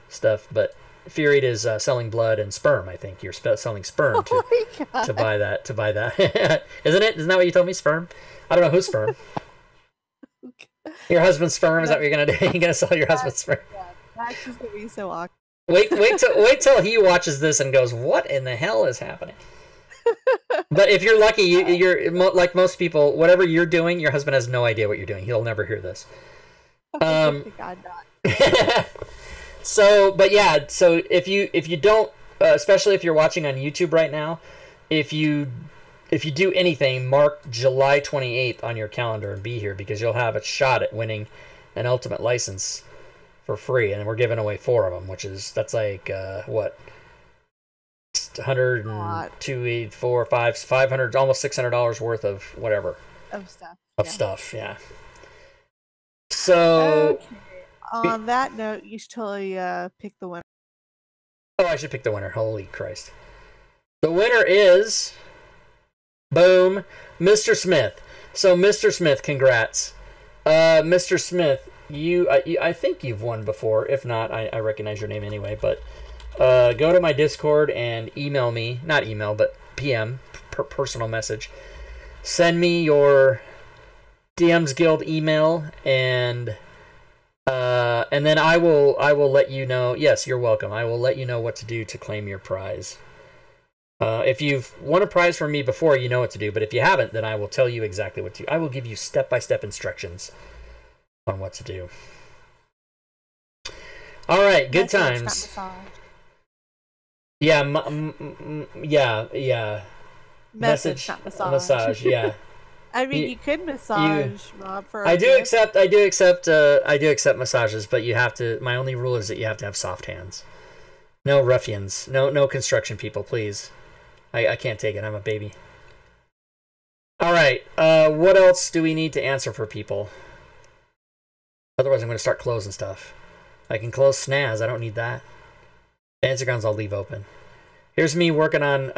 Speaker 1: stuff, but Furied is selling blood and sperm. I think you're selling sperm to buy that. Isn't it? Isn't that what you told me? Sperm? I don't know whose sperm. Your husband's sperm? Is that what you're gonna do? You're gonna sell your husband's sperm? Yeah,
Speaker 2: that's just gonna be so awkward.
Speaker 1: Wait till he watches this and goes, "What in the hell is happening?" But if you're lucky, you're like most people. Whatever you're doing, your husband has no idea what you're doing. He'll never hear this.
Speaker 2: Thank God not.
Speaker 1: So if you don't, especially if you're watching on YouTube right now, if you do anything, mark July 28th on your calendar and be here because you'll have a shot at winning an ultimate license for free, and we're giving away 4 of them, that's like what, 100, 500, almost $600 worth of whatever stuff. Yeah. So.
Speaker 2: Okay. On that note, you should totally pick the winner.
Speaker 1: Oh, I should pick the winner. Holy Christ. The winner is... Boom. Mr. Smith. So, Mr. Smith, congrats. Mr. Smith, I think you've won before. If not, I recognize your name anyway. But go to my Discord and email me. Not email, but PM. Personal message. Send me your DMs Guild email and then I will let you know. Yes, you're welcome. I will let you know what to do to claim your prize. If you've won a prize from me before, you know what to do. But if you haven't, then I will tell you exactly what to do. I will give you step-by-step instructions on what to do. All right, good times. Yeah, yeah.
Speaker 2: Message, not massage.
Speaker 1: Yeah.
Speaker 2: I mean, you could massage Rob for.
Speaker 1: I do accept massages, but you have to. My only rule is that you have to have soft hands. No ruffians. No construction people, please. I can't take it. I'm a baby. All right. What else do we need to answer for people? Otherwise, I'm going to start closing stuff. I can close Snaz. I don't need that. Instagrams I'll leave open. Here's me working on.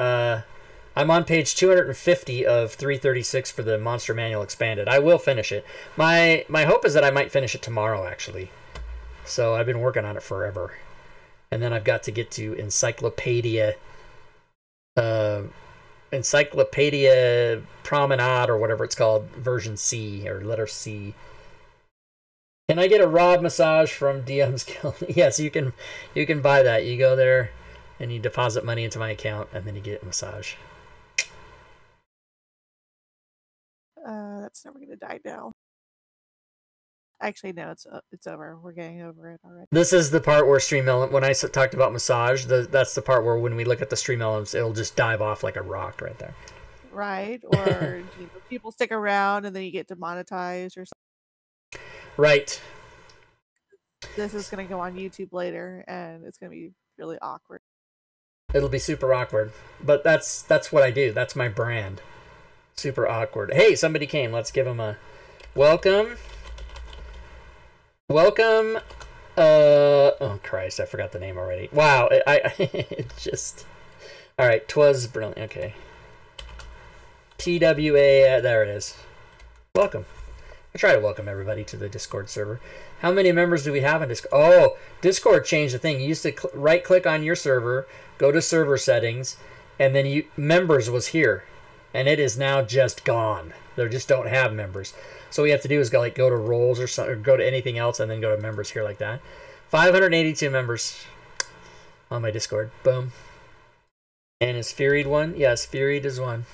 Speaker 1: I'm on page 250 of 336 for the Monster Manual Expanded. I will finish it. My hope is that I might finish it tomorrow, actually. So I've been working on it forever. And then I've got to get to Encyclopedia Promenade or whatever it's called, version C or letter C. Can I get a Rob massage from DM's Guild? Yes, you can buy that. You go there and you deposit money into my account and then you get a massage.
Speaker 2: That's never gonna die now. Actually, no, it's over. We're getting over it already.
Speaker 1: This is the part where Stream Elements, when I talked about massage, that's the part where when we look at the Stream Elements, it'll just dive off like a rock right there.
Speaker 2: Right, or people stick around and then you get demonetized or something.
Speaker 1: Right.
Speaker 2: This is gonna go on YouTube later, and it's gonna be really awkward.
Speaker 1: It'll be super awkward, but that's what I do. That's my brand. Super awkward. Hey, somebody came. Let's give them a welcome. Welcome. Oh Christ, I forgot the name already. Wow, it just. All right, 'twas brilliant. Okay. TWA. There it is. Welcome. I try to welcome everybody to the Discord server. How many members do we have in Discord? Oh, Discord changed the thing. You used to right-click on your server, go to server settings, and then members was here. And it is now just gone. They just don't have members. So what we have to do is go to roles or something, or go to anything else, and then go to members here like that. 582 members on my Discord. Boom. And is Furied one? Yes, Furied is one.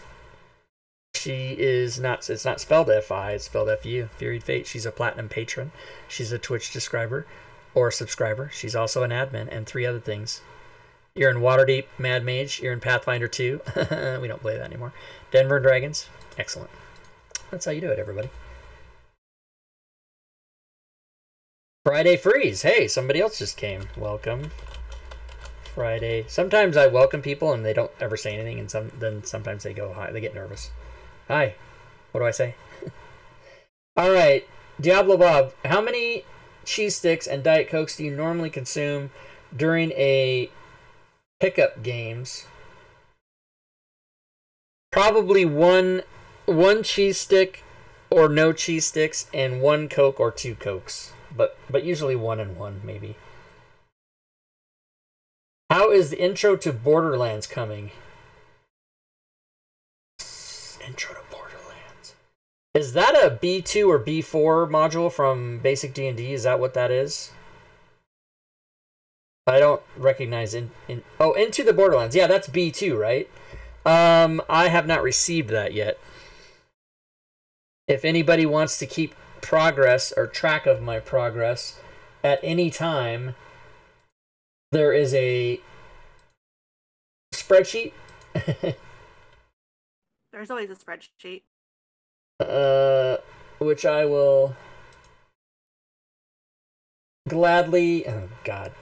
Speaker 1: She is not. It's not spelled F-I. It's spelled F-U. Furied Fate. She's a platinum patron. She's a Twitch subscriber or subscriber. She's also an admin and 3 other things. You're in Waterdeep, Mad Mage. You're in Pathfinder 2. We don't play that anymore. Denver Dragons. Excellent. That's how you do it, everybody. Friday Freeze. Hey, somebody else just came. Welcome. Friday. Sometimes I welcome people and they don't ever say anything, and then sometimes they go hi. They get nervous. Hi. What do I say? All right, Diablo Bob. How many cheese sticks and Diet Cokes do you normally consume during a pickup games? Probably one cheese stick or no cheese sticks, and 1 Coke or 2 Cokes. But usually 1 and 1, maybe. How is the intro to Borderlands coming? Intro to Borderlands. Is that a B2 or B4 module from Basic D&D? Is that what that is? I don't recognize oh, Into the Borderlands. Yeah, that's B2, right? I have not received that yet. If anybody wants to keep progress or track of my progress at any time, there is a spreadsheet.
Speaker 2: There's always a spreadsheet.
Speaker 1: Which I will gladly... Oh, God.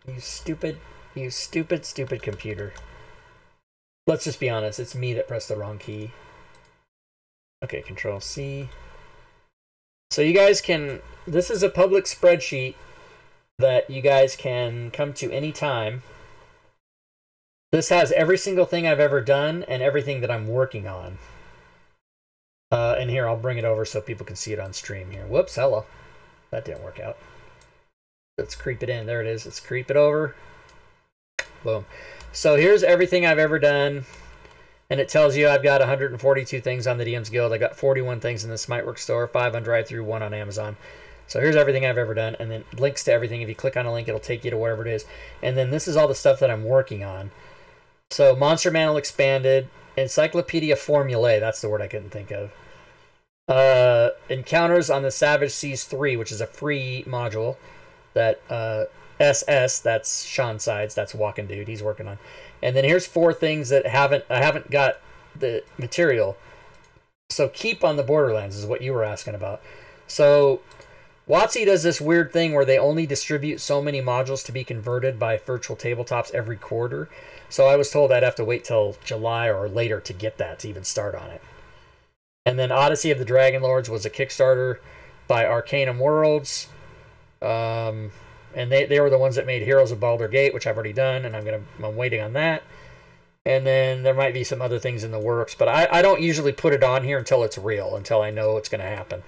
Speaker 1: You stupid computer. Let's just be honest. It's me that pressed the wrong key. Okay, Control C. So you guys can... This is a public spreadsheet that you guys can come to any time. This has every single thing I've ever done and everything that I'm working on. And here, I'll bring it over so people can see it on stream here. Whoops, hello. That didn't work out. Let's creep it in. There it is. Let's creep it over. Boom. So here's everything I've ever done. And it tells you I've got 142 things on the DM's Guild. I got 41 things in the Smiteworks store, 5 on Drive-Thru, 1 on Amazon. So here's everything I've ever done. And then links to everything. If you click on a link, it'll take you to wherever it is. And then this is all the stuff that I'm working on. So Monster Manual Expanded, Encyclopedia Formulae, that's the word I couldn't think of. Encounters on the Savage Seas 3, which is a free module that SS, that's Sean Sides, that's Walking Dude, he's working on. And then here's 4 things that I haven't got the material. So keep on the Borderlands is what you were asking about. So WotC does this weird thing where they only distribute so many modules to be converted by virtual tabletops every quarter. So I was told I'd have to wait till July or later to get that, to even start on it. And then Odyssey of the Dragon Lords was a Kickstarter by Arcanum Worlds. And they were the ones that made Heroes of Baldur's Gate, which I've already done, and I'm waiting on that. And then there might be some other things in the works, but I don't usually put it on here until it's real, until I know it's going to happen.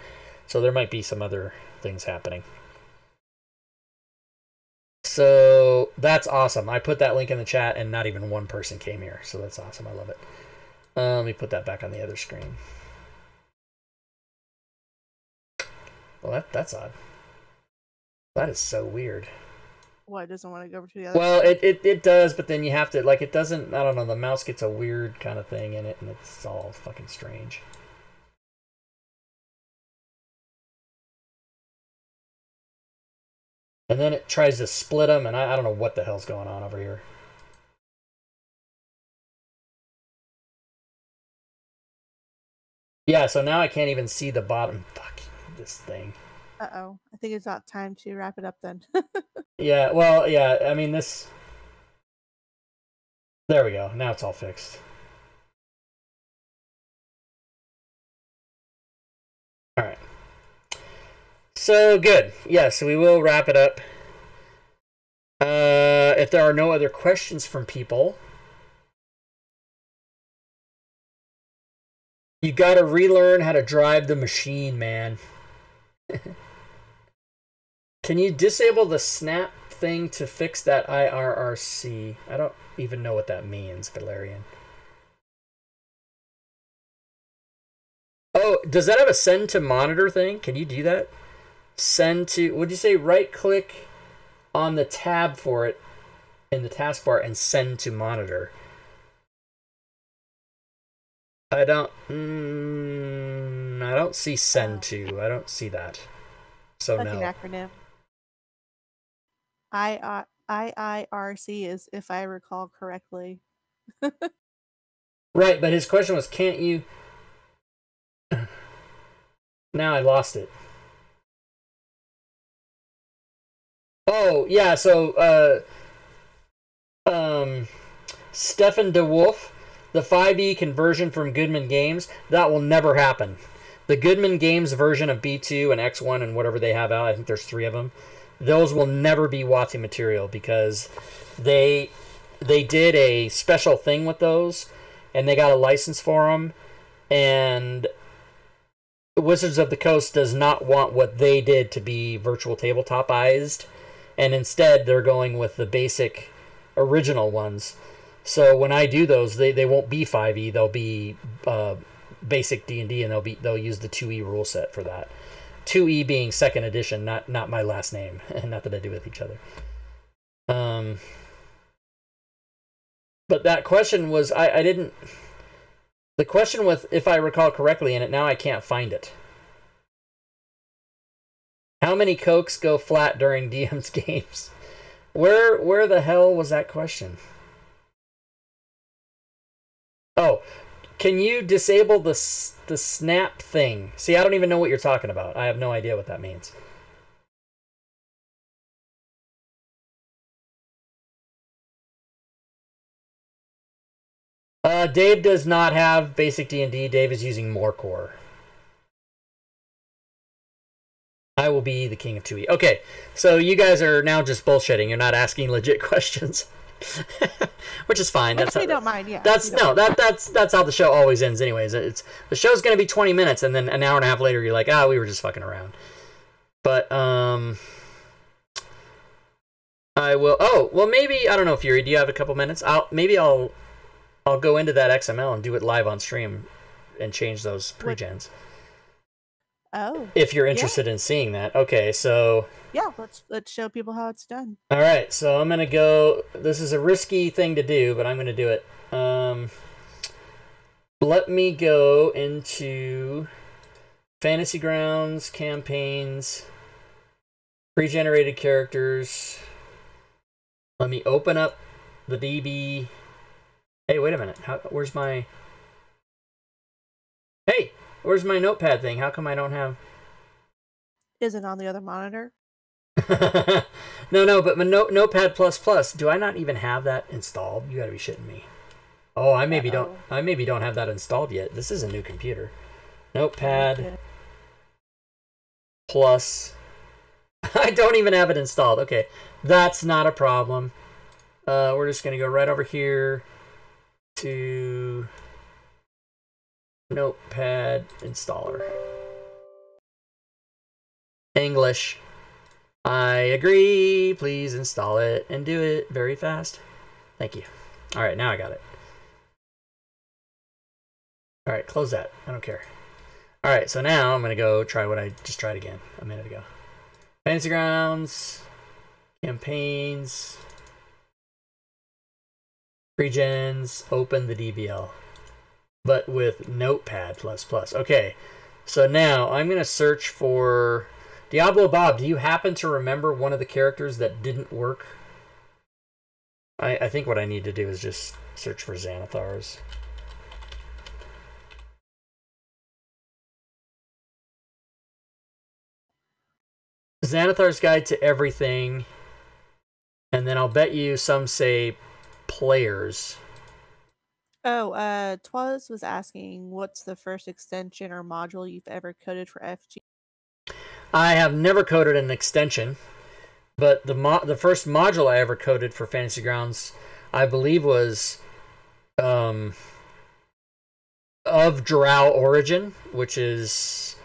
Speaker 1: So there might be some other things happening. So that's awesome. I put that link in the chat, and not even one person came here, so that's awesome. I love it. Let me put that back on the other screen. Well, that's odd. That is so weird.
Speaker 2: Well, it doesn't want to go over to the other.
Speaker 1: Well, it does, but then you have to, like, it doesn't, I don't know, the mouse gets a weird kind of thing in it, and it's all fucking strange. And then it tries to split them, and I don't know what the hell's going on over here. Yeah, so now I can't even see the bottom. Fuck this thing.
Speaker 2: Uh-oh. I think it's not time to wrap it up then.
Speaker 1: Yeah, well, yeah, I mean, this... There we go. Now it's all fixed. Alright. So, good. Yes, we will wrap it up. If there are no other questions from people... You gotta relearn how to drive the machine, man. Can you disable the snap thing to fix that IRRC? I don't even know what that means, Valerian. Oh, does that have a send to monitor thing? Can you do that? Send to, would you say right click on the tab for it in the taskbar and send to monitor? I don't see send to. I don't see that. So
Speaker 2: That's
Speaker 1: no.
Speaker 2: an acronym. IIRC is, if I recall correctly.
Speaker 1: Right, but his question was, can't you... Now I lost it. Oh, yeah, so, Stefan de Wolf, the 5e conversion from Goodman Games, that will never happen. The Goodman Games version of B2 and X1 and whatever they have out, I think there's 3 of them, those will never be WotC material because they did a special thing with those, and they got a license for them, and Wizards of the Coast does not want what they did to be virtual tabletopized, and instead they're going with the basic original ones. So when I do those, they won't be 5e, they'll be basic D&D, and they'll use the 2e rule set for that. 2e being second edition, not my last name, and not that I do with each other. But that question was, I didn't... The question was, if I recall correctly, and now I can't find it. How many cokes go flat during DM's games? Where the hell was that question? Oh, can you disable the snap thing? See, I don't even know what you're talking about. I have no idea what that means. Dave does not have basic D&D. Dave is using Morecore. I will be the king of 2e. Okay, so you guys are now just bullshitting. You're not asking legit questions. Which is fine.
Speaker 2: Which we don't mind, yeah.
Speaker 1: That's how the show always ends anyways. The show's going to be 20 minutes, and then an hour and a half later you're like, we were just fucking around. But I will... Oh, well, maybe... I don't know, Fury, do you have a couple minutes? I'll go into that XML and do it live on stream and change those PreGens.
Speaker 2: Oh.
Speaker 1: If you're interested in seeing that. Okay, so...
Speaker 2: Yeah, let's show people how it's done.
Speaker 1: All right, so I'm going to go... This is a risky thing to do, but I'm going to do it. Let me go into Fantasy Grounds, Campaigns, PreGenerated Characters. Let me open up the DB... Hey, wait a minute. Where's my... Hey! Where's my notepad thing? How come I don't have...
Speaker 2: Is it on the other monitor?
Speaker 1: No, but my Notepad++, do I not even have that installed? You gotta be shitting me. Oh, I maybe don't have that installed yet. This is a new computer. Notepad+. I don't even have it installed. Okay, that's not a problem. We're just gonna go right over here to Notepad installer. English. I agree. Please install it and do it very fast. Thank you. All right, now I got it. All right, close that. I don't care. All right, so now I'm going to go try what I just tried again a minute ago. Fantasy Grounds, Campaigns, PreGens, open the DBL, but with Notepad++. Okay, so now I'm going to search for Diablo Bob. Do you happen to remember one of the characters that didn't work? I think what I need to do is just search for Xanathar's. Xanathar's Guide to Everything, and then I'll bet you some say players.
Speaker 2: Oh, Twas was asking, what's the first extension or module you've ever coded for FG?
Speaker 1: I have never coded an extension, but the first module I ever coded for Fantasy Grounds, I believe, was of Drow Origin, which is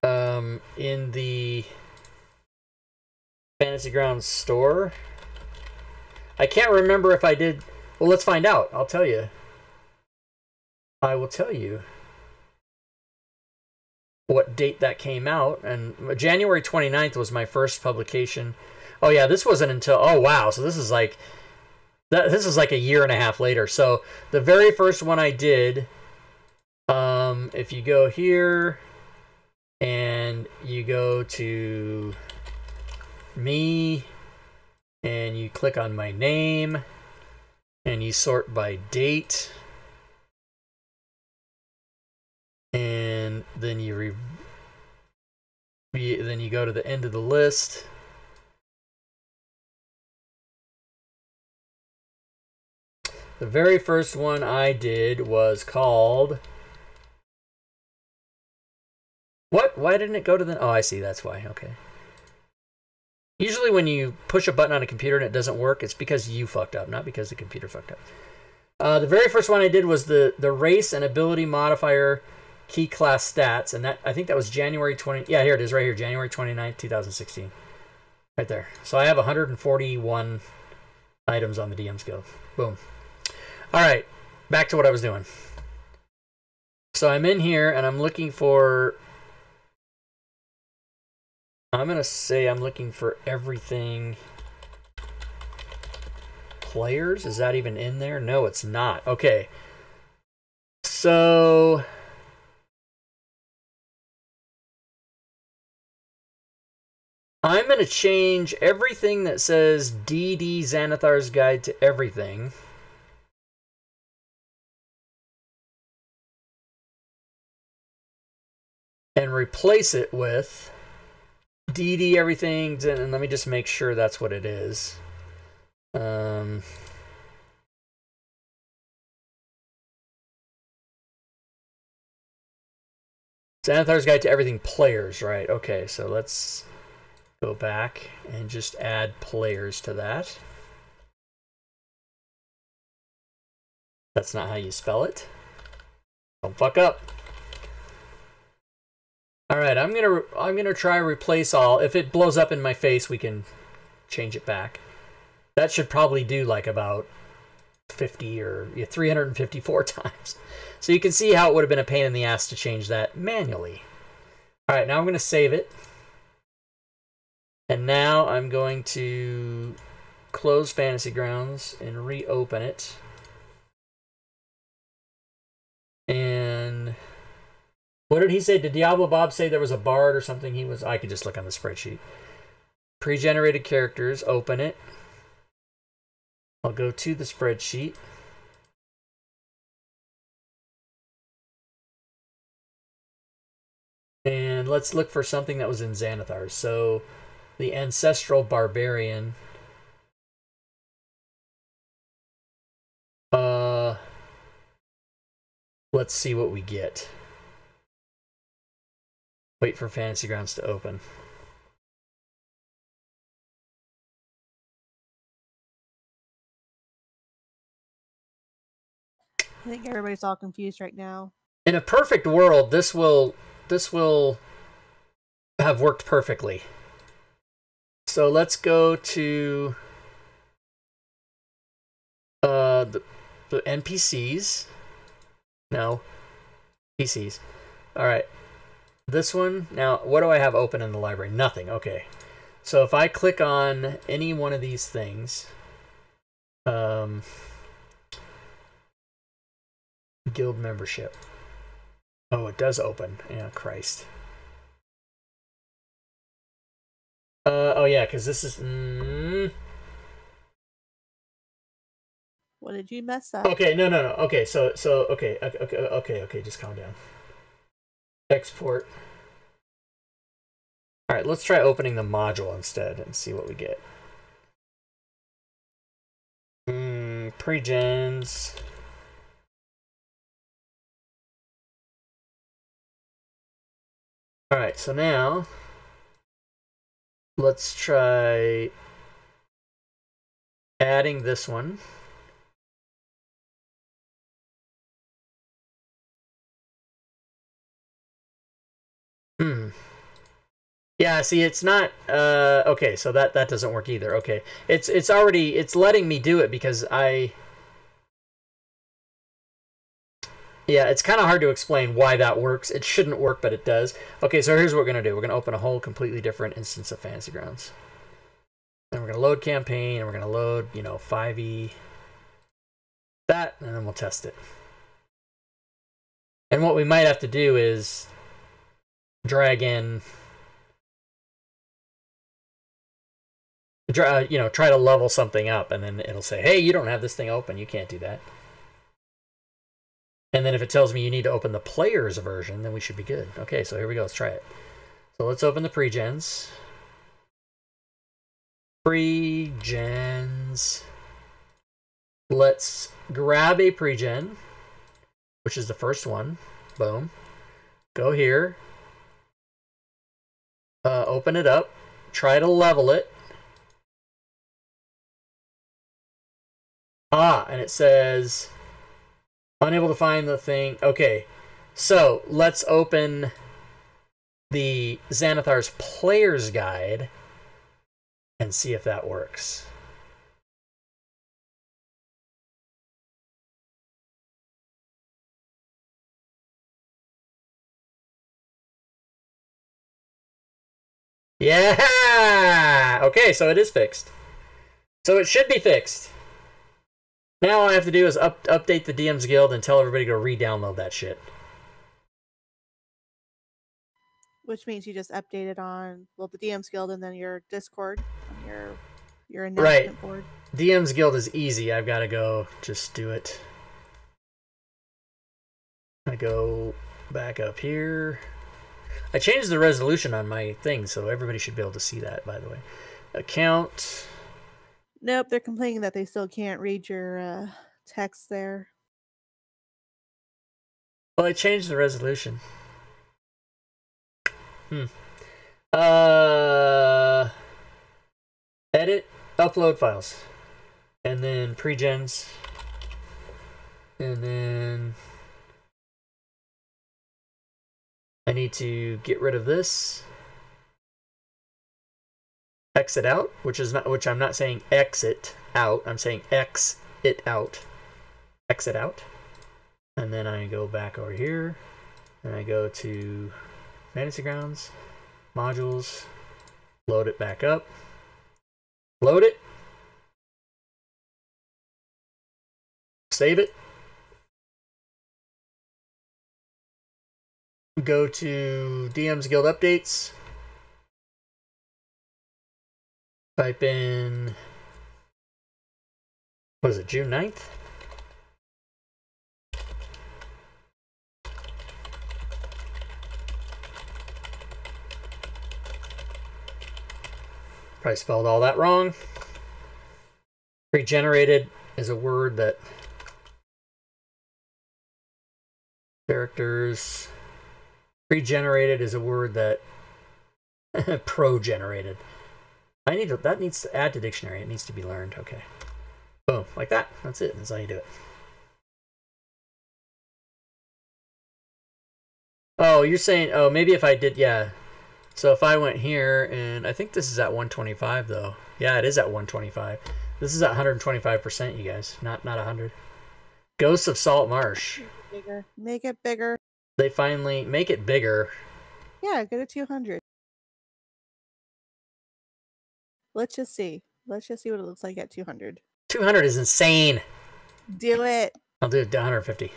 Speaker 1: in the Fantasy Grounds store. I can't remember if I did. Well, let's find out. I'll tell you. I will tell you what date that came out, and January 29th was my first publication. Oh yeah, this wasn't until, oh wow, so this is like a year and a half later. So the very first one I did, if you go here and you go to me and you click on my name and you sort by date, and then you go to the end of the list The very first one I did was called... What? Why didn't it go to the... Oh, I see. That's why. Okay. Usually when you push a button on a computer and it doesn't work, it's because you fucked up, not because the computer fucked up. The very first one I did was the race and ability modifier key class stats, and that I think that was January 20... Yeah, here it is right here, January 29th, 2016. Right there. So I have 141 items on the DM's Guild. Boom. All right, back to what I was doing. So I'm in here and I'm looking for... I'm going to say I'm looking for everything. Players? Is that even in there? No, it's not. Okay. So... I'm going to change everything that says DD Xanathar's Guide to Everything. And replace it with DD everything. And let me just make sure that's what it is. Xanathar's Guide to Everything players, right? Okay, so let's go back and just add players to that. That's not how you spell it. Don't fuck up. All right, I'm gonna try replace all. If it blows up in my face, we can change it back. That should probably do like about 50 or 354 times. So you can see how it would have been a pain in the ass to change that manually. All right, now I'm gonna save it. And now I'm going to close Fantasy Grounds and reopen it. And what did he say? Did Diablo Bob say there was a bard or something he was... I could just look on the spreadsheet. PreGenerated Characters, open it. I'll go to the spreadsheet. And let's look for something that was in Xanathar. So... the Ancestral Barbarian. Let's see what we get. Wait for Fantasy Grounds to open.
Speaker 2: I think everybody's all confused right now.
Speaker 1: In a perfect world, this will have worked perfectly. So let's go to the NPCs. No, PCs. All right, this one. Now, what do I have open in the library? Nothing. Okay, so if I click on any one of these things, guild membership. Oh, it does open. Yeah, Christ. Oh yeah, because this is...
Speaker 2: What did you mess up?
Speaker 1: Okay, no. Okay, okay, just calm down. Export. All right, let's try opening the module instead and see what we get. PreGens. All right, so now... let's try adding this one. Yeah, see, it's not okay, so that doesn't work either. Okay. It's already letting me do it because yeah, it's kind of hard to explain why that works. It shouldn't work, but it does. Okay, so here's what we're going to do. We're going to open a whole completely different instance of Fantasy Grounds. And we're going to load campaign, and we're going to load, 5e. That, and then we'll test it. And what we might have to do is drag in... try to level something up, and then it'll say, hey, you don't have this thing open. You can't do that. And then if it tells me you need to open the player's version, then we should be good. Okay, so here we go. Let's try it. So let's open the PreGens. PreGens. let's grab a PreGen, which is the first one. Boom. Go here. Open it up. Try to level it. Ah, and it says unable to find the thing. Okay, so let's open the Xanathar's Player's Guide and see if that works. Yeah! Okay, so it is fixed. So it should be fixed. Now all I have to do is update the DM's Guild and tell everybody to re-download that shit.
Speaker 2: Which means you just update it on, well, the DM's Guild and then your Discord on your
Speaker 1: Right.
Speaker 2: announcement board.
Speaker 1: DM's Guild is easy. I've got to go just do it. I go back up here. I changed the resolution on my thing, so everybody should be able to see that, by the way. Account.
Speaker 2: Nope, they're complaining that they still can't read your text there.
Speaker 1: Well, I changed the resolution. Edit, upload files. And then PreGens. And then I need to get rid of this. Exit out, which I'm not saying exit out. I'm saying X it out. Exit out. And then I go back over here. And I go to Fantasy Grounds, modules, load it back up. Load it. Save it. Go to DM's Guild Updates. Type in, what is it, June 9th? Probably spelled all that wrong. PreGenerated is a word that characters. PreGenerated is a word that pro-generated. That needs to add to dictionary. It needs to be learned. Okay. Boom. Like that. That's it. That's how you do it. Oh, you're saying, oh, maybe if I did, yeah. So if I went here, and I think this is at 125 though. Yeah, it is at 125. This is at 125%, you guys. Not 100. Ghosts of Salt Marsh.
Speaker 2: Bigger. Make it bigger.
Speaker 1: They finally make it bigger.
Speaker 2: Yeah, go to 200. Let's just see. Let's just see what it looks like at 200.
Speaker 1: 200 is insane.
Speaker 2: Do it.
Speaker 1: I'll do it to 150.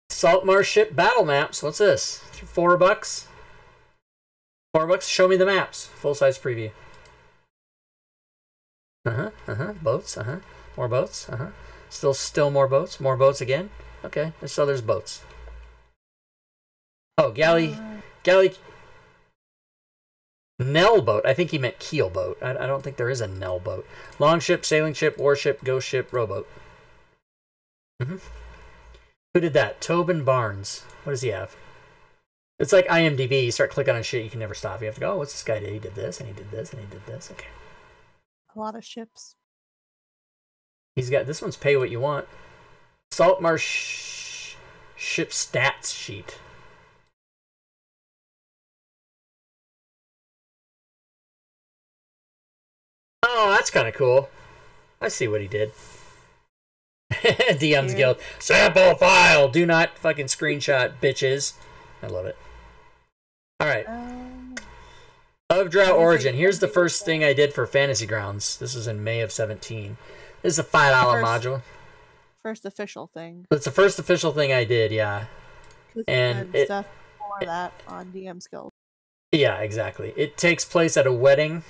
Speaker 1: Salt Marsh Ship Battle Maps. What's this? $4? $4? Show me the maps. Full-size preview. Boats. More boats. Still more boats. More boats again. Okay, so there's boats. Oh, galley. Nell boat. I think he meant keel boat. I don't think there is a Nell boat. Longship, sailing ship, warship, ghost ship, rowboat. Who did that? Tobin Barnes. What does he have? It's like IMDb. You start clicking on shit, you can never stop. You have to go, oh, what's this guy did? He did this, and he did this, and he did this. Okay.
Speaker 2: A lot of ships.
Speaker 1: He's got, this one's pay what you want. Saltmarsh ship stats sheet. Oh, that's kind of cool. I see what he did. DM's Guild. Sample file. Do not fucking screenshot, bitches. I love it. All right. Of Drought Origin. Here's the first thing I did for Fantasy Grounds. This was in May of 17. This is a $5 module.
Speaker 2: First official thing.
Speaker 1: It's the first official thing I did, yeah.
Speaker 2: And stuff before that on DM's Guild.
Speaker 1: Yeah, exactly. It takes place at a wedding.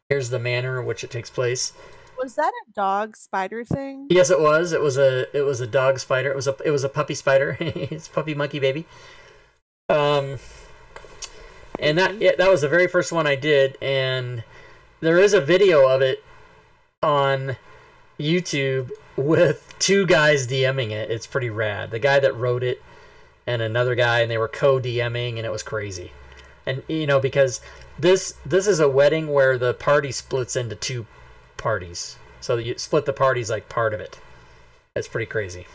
Speaker 1: Here's the manner in which it takes place.
Speaker 2: Was that a dog spider thing?
Speaker 1: Yes, it was. It was a dog spider. It was a puppy spider. It's puppy monkey baby. And that was the very first one I did, and there is a video of it on YouTube with two guys DMing it. It's pretty rad. The guy that wrote it and another guy, and they were co-DMing, and it was crazy. And you know, because this is a wedding where the party splits into two parties, so you split the parties like part of it. It's pretty crazy.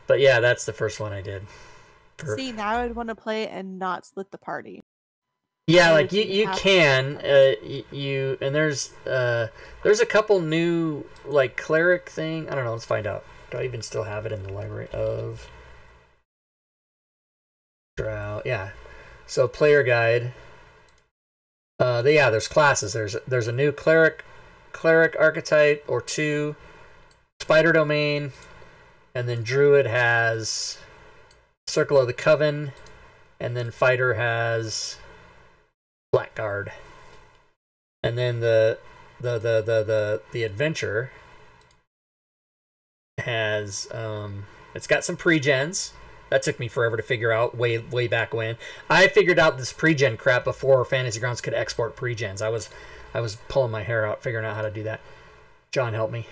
Speaker 1: But yeah, that's the first one I did.
Speaker 2: See, now I'd want to play it and not split the party.
Speaker 1: Yeah, like you can you and there's a couple new like cleric thing. I don't know. Let's find out. Do I even still have it in the library of Drow? Yeah. So player guide. Yeah, there's classes. There's a new cleric archetype or two. Spider domain, and then druid has Circle of the Coven, and then fighter has Blackguard, and then the adventure has it's got some pre-gens. That took me forever to figure out way back when. I figured out this pre-gen crap before Fantasy Grounds could export pre-gens. I was pulling my hair out figuring out how to do that. John, help me.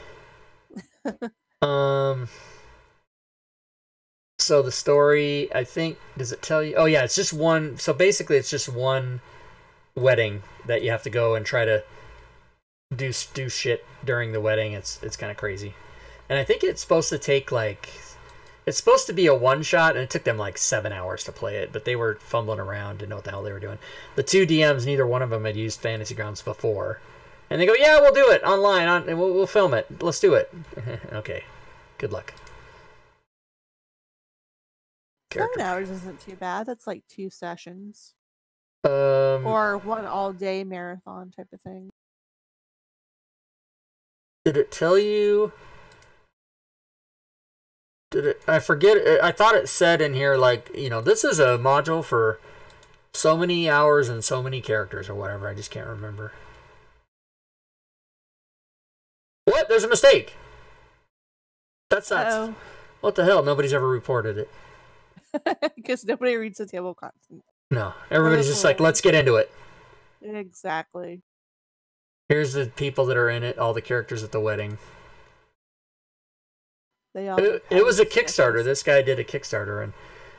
Speaker 1: So the story, I think, does it tell you? Oh yeah, it's just one. So basically, it's just one wedding that you have to go and try to do shit during the wedding. It's kind of crazy, and I think it's supposed to take like, it's supposed to be a one shot, and it took them like 7 hours to play it. But they were fumbling around, didn't know what the hell they were doing. The two DMs, neither one of them had used Fantasy Grounds before, and they go, "Yeah, we'll do it online. And we'll film it. Let's do it." Okay, good luck.
Speaker 2: 7 hours isn't too bad. That's like 2 sessions.
Speaker 1: Or
Speaker 2: one all-day marathon type of thing.
Speaker 1: Did it tell you? Did it? I forget. I thought it said in here, like, you know, this is a module for so many hours and so many characters or whatever. I just can't remember. What? There's a mistake. That's not.
Speaker 2: Uh-oh.
Speaker 1: What the hell? Nobody's ever reported it.
Speaker 2: Because nobody reads the table of contents.
Speaker 1: No, everybody's just like, let's get into it.
Speaker 2: Exactly.
Speaker 1: Here's the people that are in it, all the characters at the wedding.
Speaker 2: They all
Speaker 1: it was a Kickstarter. This guy did a Kickstarter, and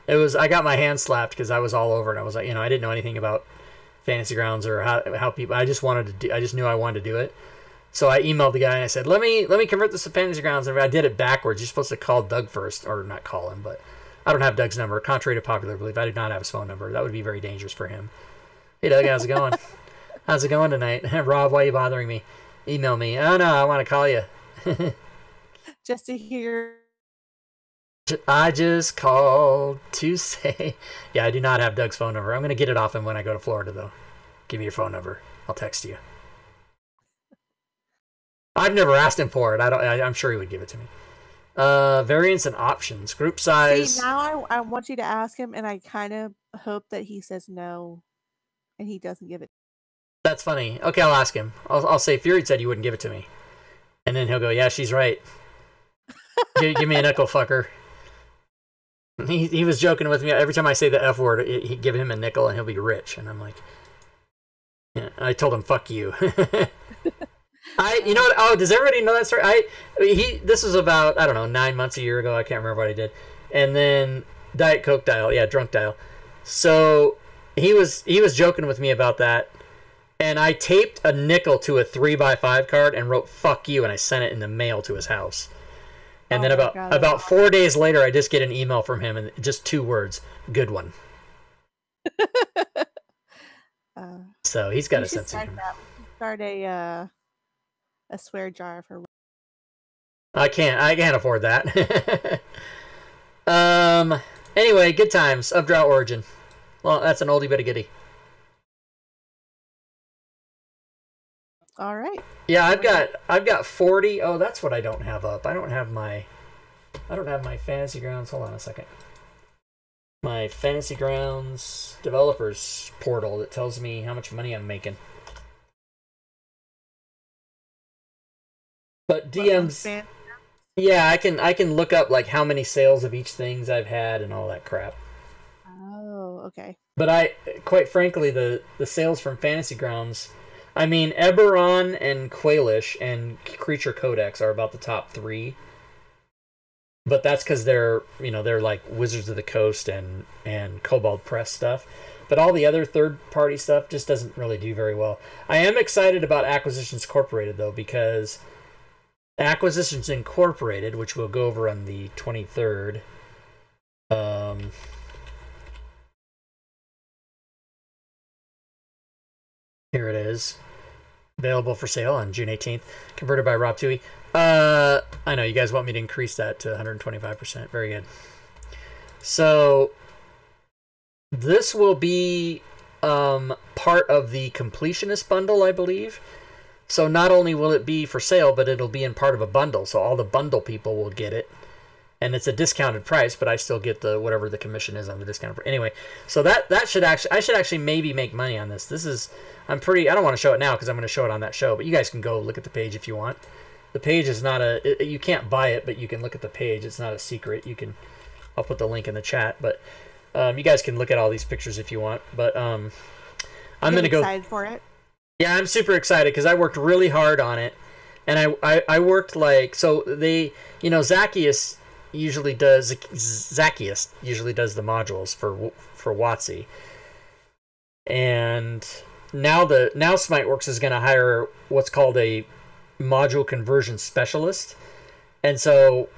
Speaker 1: it was. I got my hand slapped because I was all over it. I was like, you know, I didn't know anything about Fantasy Grounds or how people. I just wanted to do. I just knew I wanted to do it. So I emailed the guy and I said, let me convert this to Fantasy Grounds. And I did it backwards. You're supposed to call Doug first, or not call him, but I don't have Doug's number. Contrary to popular belief, I do not have his phone number. That would be very dangerous for him. Hey, Doug, how's it going? How's it going tonight? Rob, why are you bothering me? Email me. Oh, no, I want to call you.
Speaker 2: Just to hear.
Speaker 1: I just called to say... Yeah, I do not have Doug's phone number. I'm going to get it off him when I go to Florida, though. Give me your phone number. I'll text you. I've never asked him for it. I'm sure he would give it to me. Variants and options, group size.
Speaker 2: See, now I want you to ask him, and I kind of hope that he says no, and he doesn't give it.
Speaker 1: That's funny. Okay, I'll ask him. I'll say Fury said you wouldn't give it to me, and then he'll go, "Yeah, she's right. give me a nickel, fucker." He was joking with me. Every time I say the F word, he give him a nickel, and he'll be rich. And I'm like, yeah. I told him, "Fuck you." You know what? Oh, does everybody know that story? This was about, I don't know, 9 months, a year ago. I can't remember what I did. And then Diet Coke Dial, yeah, Drunk Dial. So he was joking with me about that, and I taped a nickel to a 3x5 card and wrote "fuck you," and I sent it in the mail to his house. And then about 4 days later, I just get an email from him, and just 2 words: "Good one." So he's got a sense of humor.
Speaker 2: Start a swear jar for.
Speaker 1: I can't afford that. Anyway, good times of Drought Origin. Well, that's an oldie but a goodie.
Speaker 2: All right.
Speaker 1: Yeah, I've got 40. Oh, that's what I don't have up. I don't have my Fantasy Grounds. Hold on a second. My Fantasy Grounds developers portal that tells me how much money I'm making. But DMs, yeah, I can look up like how many sales of each things I've had and all that crap.
Speaker 2: Oh, okay.
Speaker 1: But quite frankly, the sales from Fantasy Grounds, I mean, Eberron and Quailish and Creature Codex are about the top 3. But that's because they're, you know, they're like Wizards of the Coast and Kobold Press stuff. But all the other third-party stuff just doesn't really do very well. I am excited about Acquisitions Incorporated, though, because Acquisitions Incorporated, which we'll go over on the 23rd, here it is. Available for sale on June 18th. Converted by Rob Tui. I know, you guys want me to increase that to 125%. Very good. So, this will be part of the Completionist bundle, I believe. So, not only will it be for sale, but it'll be in part of a bundle. So, all the bundle people will get it. And it's a discounted price, but I still get the whatever the commission is on the discounted price. Anyway, so that should actually, I should actually maybe make money on this. This is, I don't want to show it now because I'm going to show it on that show, but you guys can go look at the page if you want. The page is not you can't buy it, but you can look at the page. It's not a secret. I'll put the link in the chat, but you guys can look at all these pictures if you want. But I'm going to go.
Speaker 2: Excited for it?
Speaker 1: Yeah, I'm super excited because I worked really hard on it, and I worked like, so they, you know, Zacchaeus usually does the modules for WotC, and now Smiteworks is going to hire what's called a module conversion specialist, and so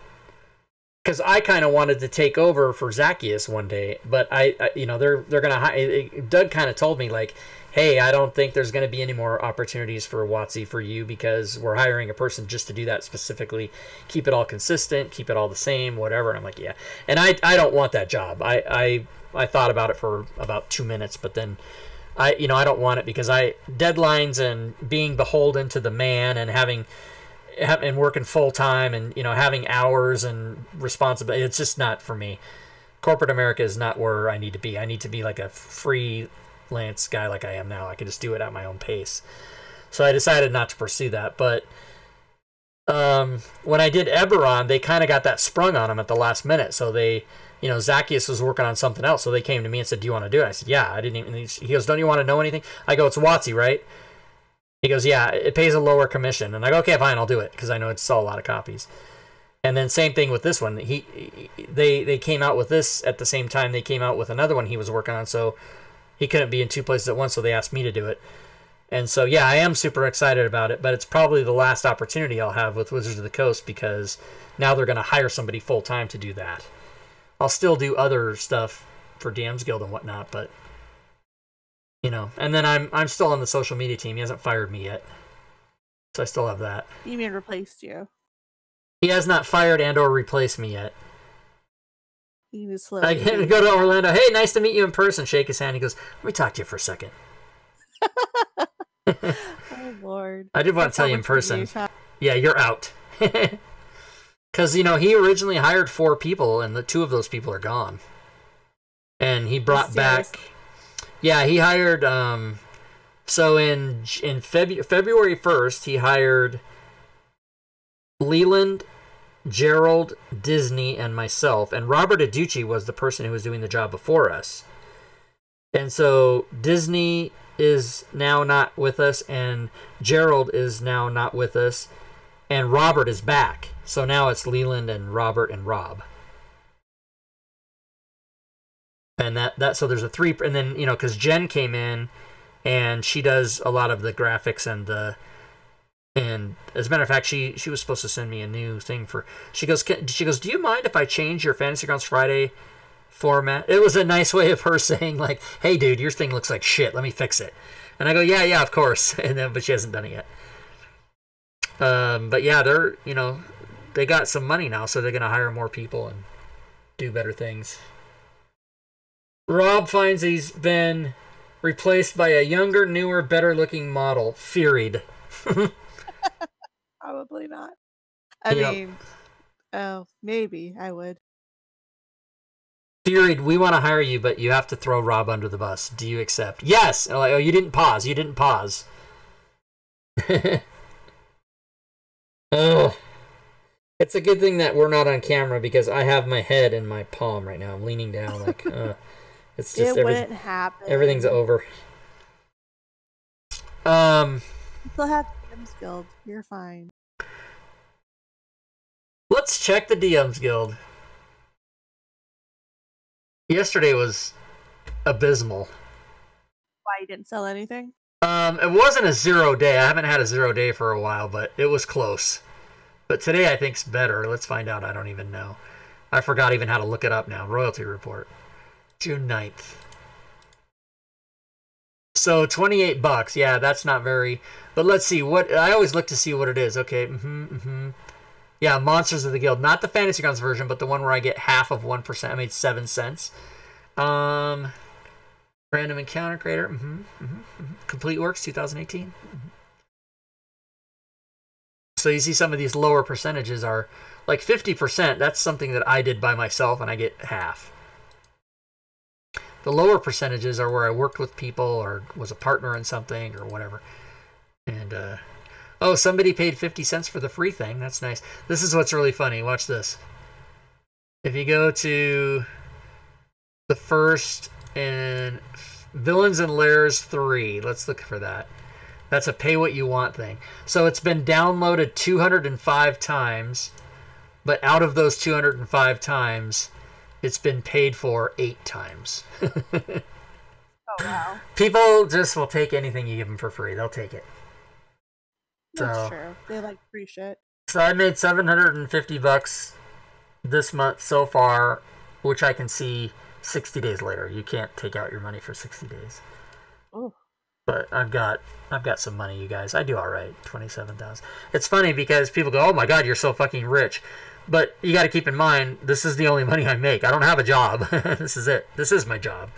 Speaker 1: because I kind of wanted to take over for Zacchaeus one day, but I you know, they're going to hire. Doug kind of told me like, hey, I don't think there's going to be any more opportunities for WotC for you because we're hiring a person just to do that specifically. Keep it all consistent, keep it all the same, whatever. And I'm like, yeah. And I don't want that job. I thought about it for about 2 minutes, but then I don't want it because deadlines and being beholden to the man and having working full time and, you know, having hours and responsibility, it's just not for me. Corporate America is not where I need to be. I need to be like a freelance guy like I am now. I can just do it at my own pace. So I decided not to pursue that. But when I did Eberron, they kind of got that sprung on them at the last minute. So they, you know, Zacchaeus was working on something else. So they came to me and said, do you want to do it? I said, yeah. I didn't even. He goes, don't you want to know anything? I go, it's WotC, right? He goes, yeah, it pays a lower commission. And I go, okay, fine, I'll do it because I know it sold a lot of copies. And then same thing with this one. They came out with this at the same time they came out with another one he was working on. So he couldn't be in 2 places at once, so they asked me to do it. And so, yeah, I am super excited about it, but it's probably the last opportunity I'll have with Wizards of the Coast because now they're going to hire somebody full-time to do that. I'll still do other stuff for DM's Guild and whatnot, but, you know. And then I'm still on the social media team. He hasn't fired me yet, so I still have that.
Speaker 2: You mean replaced you?
Speaker 1: He has not fired and or replaced me yet.
Speaker 2: I
Speaker 1: go to Orlando. Hey, nice to meet you in person. Shake his hand. He goes, let me talk to you for a second.
Speaker 2: Oh, Lord.
Speaker 1: I did want to tell you in person. Yeah, you're out. Because, you know, he originally hired 4 people, and the 2 of those people are gone. And he brought back... Yeah, he hired... So in February 1st, he hired Leland, Gerald, Disney, and myself. And Robert Aducci was the person who was doing the job before us. And so Disney is now not with us, and Gerald is now not with us, and Robert is back. So now it's Leland and Robert and Rob. And so there's a 3, and then, you know, because Jen came in, and she does a lot of the graphics and as a matter of fact, she was supposed to send me a new thing for. She goes, do you mind if I change your Fantasy Grounds Friday format? It was a nice way of her saying like, hey dude, your thing looks like shit. Let me fix it. And I go, yeah, of course. And then, but she hasn't done it yet. But yeah, they're, you know, they got some money now, so they're gonna hire more people and do better things. Rob finds he's been replaced by a younger, newer, better-looking model. Furied.
Speaker 2: Probably not. I mean, oh, maybe I would.
Speaker 1: Furied, we want to hire you, but you have to throw Rob under the bus. Do you accept? Yes! And like, oh, you didn't pause. You didn't pause. Oh. It's a good thing that we're not on camera because I have my head in my palm right now. I'm leaning down like, it's just
Speaker 2: it wouldn't happen.
Speaker 1: Everything's over.
Speaker 2: You still have DM's Guild. You're fine.
Speaker 1: Let's check the DM's Guild. Yesterday was abysmal.
Speaker 2: Why you didn't sell anything?
Speaker 1: It wasn't a 0 day. I haven't had a 0 day for a while, but it was close. But today I think's better. Let's find out. I don't even know. I forgot even how to look it up now. Royalty report. June 9th. So $28. Yeah, that's not very. But let's see what I always look to see what it is. Okay. Yeah, Monsters of the Guild, not the Fantasy Grounds version, but the one where I get half of 1%. I made 7 cents. Random encounter creator. Complete Works 2018. So you see some of these lower percentages are like 50%. That's something that I did by myself, and I get half. The lower percentages are where I worked with people or was a partner in something or whatever. And, oh, somebody paid 50 cents for the free thing. That's nice. This is what's really funny. Watch this. If you go to the first in Villains and Lairs 3, let's look for that. That's a pay what you want thing. So it's been downloaded 205 times, but out of those 205 times, it's been paid for 8 times.
Speaker 2: Oh, wow.
Speaker 1: People just will take anything you give them for free. They'll take it.
Speaker 2: That's true. They like free shit.
Speaker 1: So I made $750 this month so far, which I can see 60 days later. You can't take out your money for 60 days.
Speaker 2: Oh.
Speaker 1: But I've got some money, you guys. I do all right. 27,000. It's funny because people go, "Oh my God, you're so fucking rich," but you got to keep in mind this is the only money I make. I don't have a job. This is it. This is my job.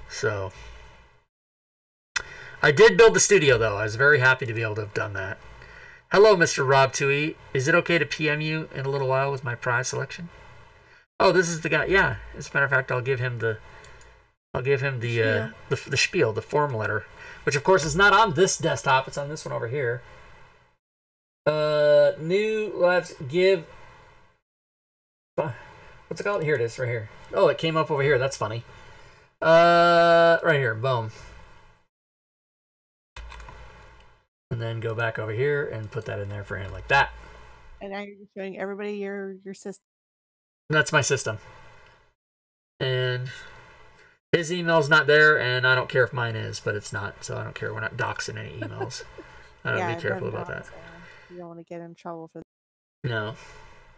Speaker 1: So I did build the studio though. I was very happy to be able to have done that. Hello, Mr. Rob Tui. Is it okay to PM you in a little while with my prize selection? Oh, this is the guy. Yeah. As a matter of fact, I'll give him the spiel, the form letter, which of course is not on this desktop. It's on this one over here. Let's give. What's it called? Here it is, right here. Oh, it came up over here. That's funny. Right here. Boom. And then go back over here and put that in there for him like that.
Speaker 2: And now you're showing everybody your system.
Speaker 1: That's my system. And his email's not there, and I don't care if mine is, but it's not, so I don't care. We're not doxing any emails. I don't be careful about that.
Speaker 2: You don't want to get in trouble for that.
Speaker 1: No.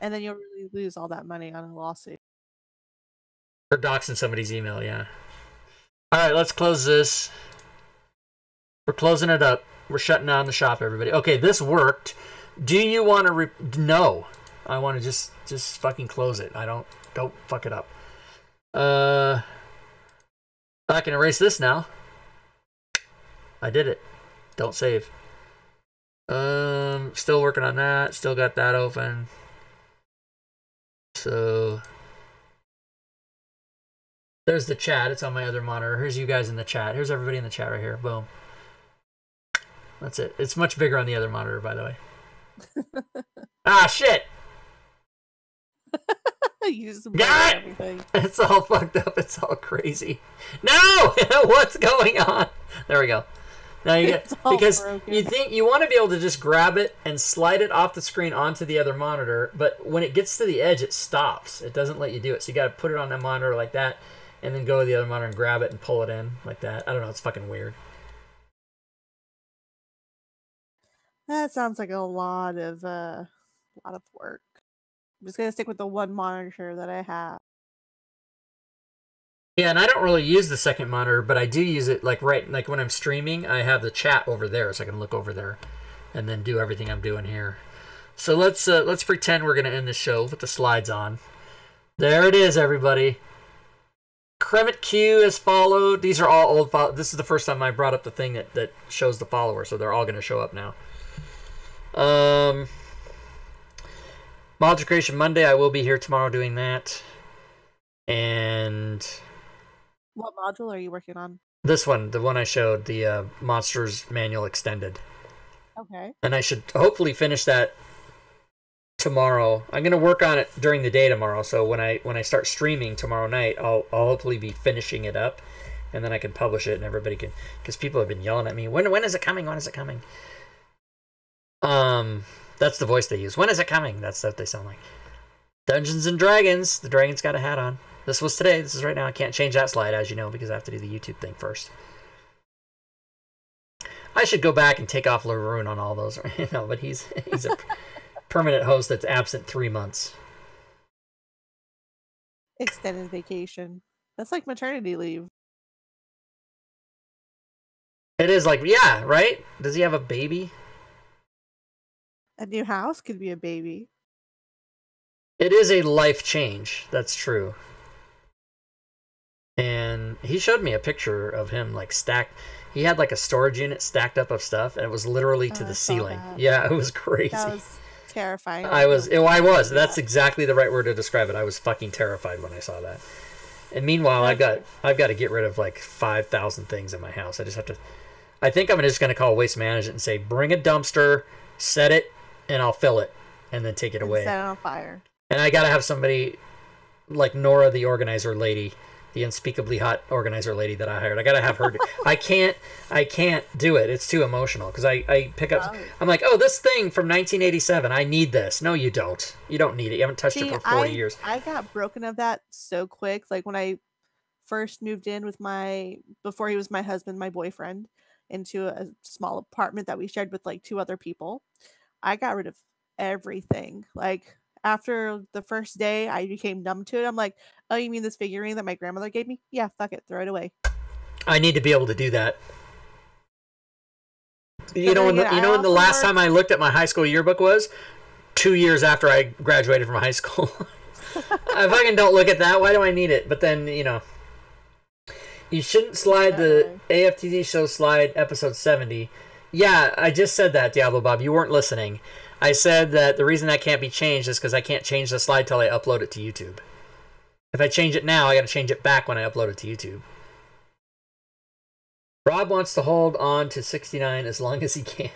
Speaker 2: And then you'll really lose all that money on a lawsuit.
Speaker 1: For doxing somebody's email, yeah. Alright, let's close this. We're closing it up. We're shutting down the shop, everybody. Okay, this worked. Do you want to... No. I want to just fucking close it. Don't fuck it up. I can erase this now. I did it. Don't save. Still working on that. Still got that open. So there's the chat. It's on my other monitor. Here's you guys in the chat. Here's everybody in the chat right here. Boom. That's it. It's much bigger on the other monitor, by the way. Ah, shit.
Speaker 2: You just everything.
Speaker 1: It's all fucked up. It's all crazy. No! What's going on? There we go. Now you get, because broken. You think you want to be able to just grab it and slide it off the screen onto the other monitor, but when it gets to the edge, it stops. It doesn't let you do it. So you got to put it on that monitor like that, and then go to the other monitor and grab it and pull it in like that. I don't know. It's fucking weird.
Speaker 2: That sounds like a lot of work. I'm just gonna stick with the one monitor that I have.
Speaker 1: Yeah, and I don't really use the second monitor, but I do use it like when I'm streaming, I have the chat over there so I can look over there and then do everything I'm doing here. So let's pretend we're gonna end the show with the slides on. There it is, everybody. Kremet Q is followed. These are all old followers. This is the first time I brought up the thing that shows the followers, so they're all gonna show up now. Module Creation Monday, I will be here tomorrow doing that. And
Speaker 2: what module are you working on?
Speaker 1: This one, the one I showed, the Monsters Manual Extended.
Speaker 2: Okay.
Speaker 1: And I should hopefully finish that tomorrow. I'm gonna work on it during the day tomorrow, so when I start streaming tomorrow night, I'll hopefully be finishing it up, and then I can publish it and everybody can, because people have been yelling at me, when is it coming? When is it coming? That's the voice they use. When is it coming? That's what they sound like. Dungeons and Dragons. The dragon's got a hat on. This was today. This is right now. I can't change that slide, as you know, because I have to do the YouTube thing first. I should go back and take off Laroon on all those, but he's a permanent host that's absent 3 months.
Speaker 2: Extended vacation. That's like maternity leave.
Speaker 1: It is like, yeah, right? Does he have a baby?
Speaker 2: A new house could be a baby.
Speaker 1: It is a life change. That's true. And he showed me a picture of him like stacked. He had like a storage unit stacked up of stuff, and it was literally to the ceiling.
Speaker 2: That.
Speaker 1: Yeah, it was crazy.
Speaker 2: That was terrifying.
Speaker 1: I was. That's exactly the right word to describe it. I was fucking terrified when I saw that. And meanwhile, I've got to get rid of like 5,000 things in my house. I just have to. I think I'm just going to call Waste Management and say, bring a dumpster, set it, and I'll fill it, and then take it away.
Speaker 2: Set it on fire.
Speaker 1: And I got to have somebody like Nora, the organizer lady, the unspeakably hot organizer lady that I hired. I got to have her. I can't do it. It's too emotional because I pick up. I'm like, oh, this thing from 1987. I need this. No, you don't. You don't need it. You haven't touched it for 40 years.
Speaker 2: I got broken of that so quick. Like when I first moved in with before he was my husband, my boyfriend, into a small apartment that we shared with like 2 other people. I got rid of everything. Like after the first day, I became numb to it. I'm like, oh, you mean this figurine that my grandmother gave me? Yeah, fuck it, throw it away.
Speaker 1: I need to be able to do that. You know when the last time I looked at my high school yearbook was 2 years after I graduated from high school. I fucking don't look at that. Why do I need it? But then, you shouldn't slide the AFTZ show slide episode 70. Yeah, I just said that, Diablo Bob. You weren't listening. I said that the reason that can't be changed is because I can't change the slide till I upload it to YouTube. If I change it now, I got to change it back when I upload it to YouTube. Rob wants to hold on to 69 as long as he can.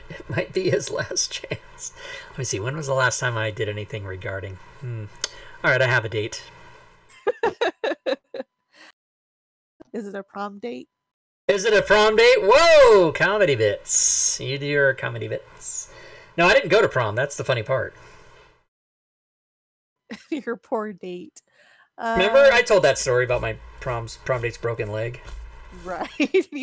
Speaker 1: It might be his last chance. Let me see. When was the last time I did anything regarding? All right, I have a date.
Speaker 2: Is it a prom date?
Speaker 1: Is it a prom date? Whoa! Comedy bits. You do your comedy bits. No, I didn't go to prom. That's the funny part.
Speaker 2: Your poor date.
Speaker 1: Remember I told that story about my prom date's broken leg?
Speaker 2: Right.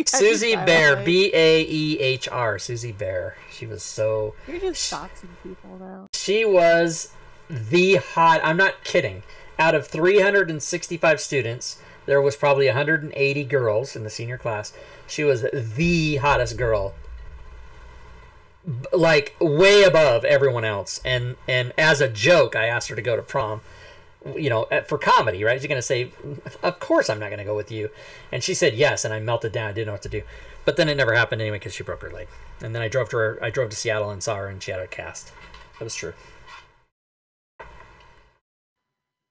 Speaker 1: Susie Bear. Baehr. Susie Bear. She was so...
Speaker 2: You're just doxing people now.
Speaker 1: She was the hot... I'm not kidding. Out of 365 students... There was probably 180 girls in the senior class. She was the hottest girl. Like, way above everyone else. And as a joke, I asked her to go to prom, for comedy, right? She's going to say, of course I'm not going to go with you. And she said yes, and I melted down. I didn't know what to do. But then it never happened anyway because she broke her leg. And then I drove to Seattle and saw her, and she had a cast. That was true.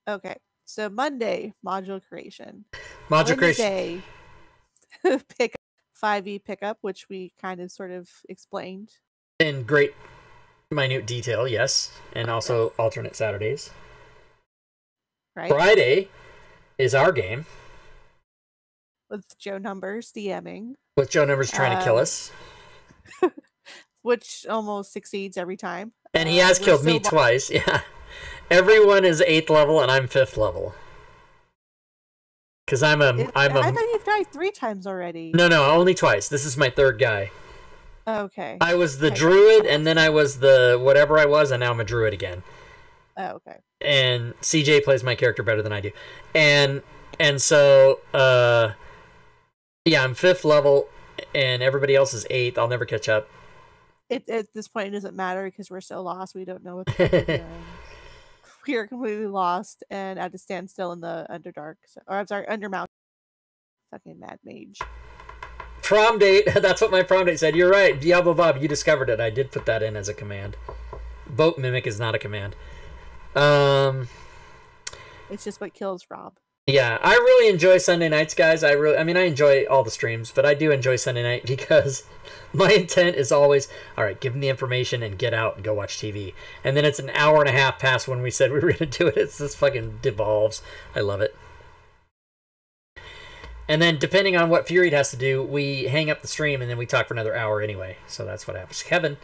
Speaker 2: Okay. So Monday, module creation.
Speaker 1: Wednesday,
Speaker 2: pick 5e pickup, which we kind of sort of explained.
Speaker 1: In great minute detail, yes. And also alternate Saturdays.
Speaker 2: Right.
Speaker 1: Friday is our game.
Speaker 2: With Joe Numbers DMing.
Speaker 1: With Joe Numbers trying to kill us.
Speaker 2: Which almost succeeds every time.
Speaker 1: And he has killed me twice, yeah. Everyone is 8th level, and I'm 5th level. Because I thought
Speaker 2: you've died 3 times already.
Speaker 1: No, only twice. This is my 3rd guy.
Speaker 2: Okay.
Speaker 1: I was the druid, and then I was the whatever I was, and now I'm a druid again.
Speaker 2: Oh, okay.
Speaker 1: And CJ plays my character better than I do. And so, yeah, I'm 5th level, and everybody else is 8th. I'll never catch up.
Speaker 2: At this point, it doesn't matter, because we're so lost, we don't know what we're doing. We are completely lost and at a standstill in the Underdark. Undermount. Fucking mad mage.
Speaker 1: Prom date. That's what my prom date said. You're right. Diablo Bob, you discovered it. I did put that in as a command. Boat mimic is not a command.
Speaker 2: It's just what kills Rob.
Speaker 1: Yeah, I really enjoy Sunday nights, guys. I enjoy all the streams, but I do enjoy Sunday night because my intent is always, all right, give them the information and get out and go watch TV. And then it's an hour and a half past when we said we were going to do it. It's this fucking devolves. I love it. And then depending on what Fury has to do, we hang up the stream and then we talk for another hour anyway. So that's what happens. Kevin.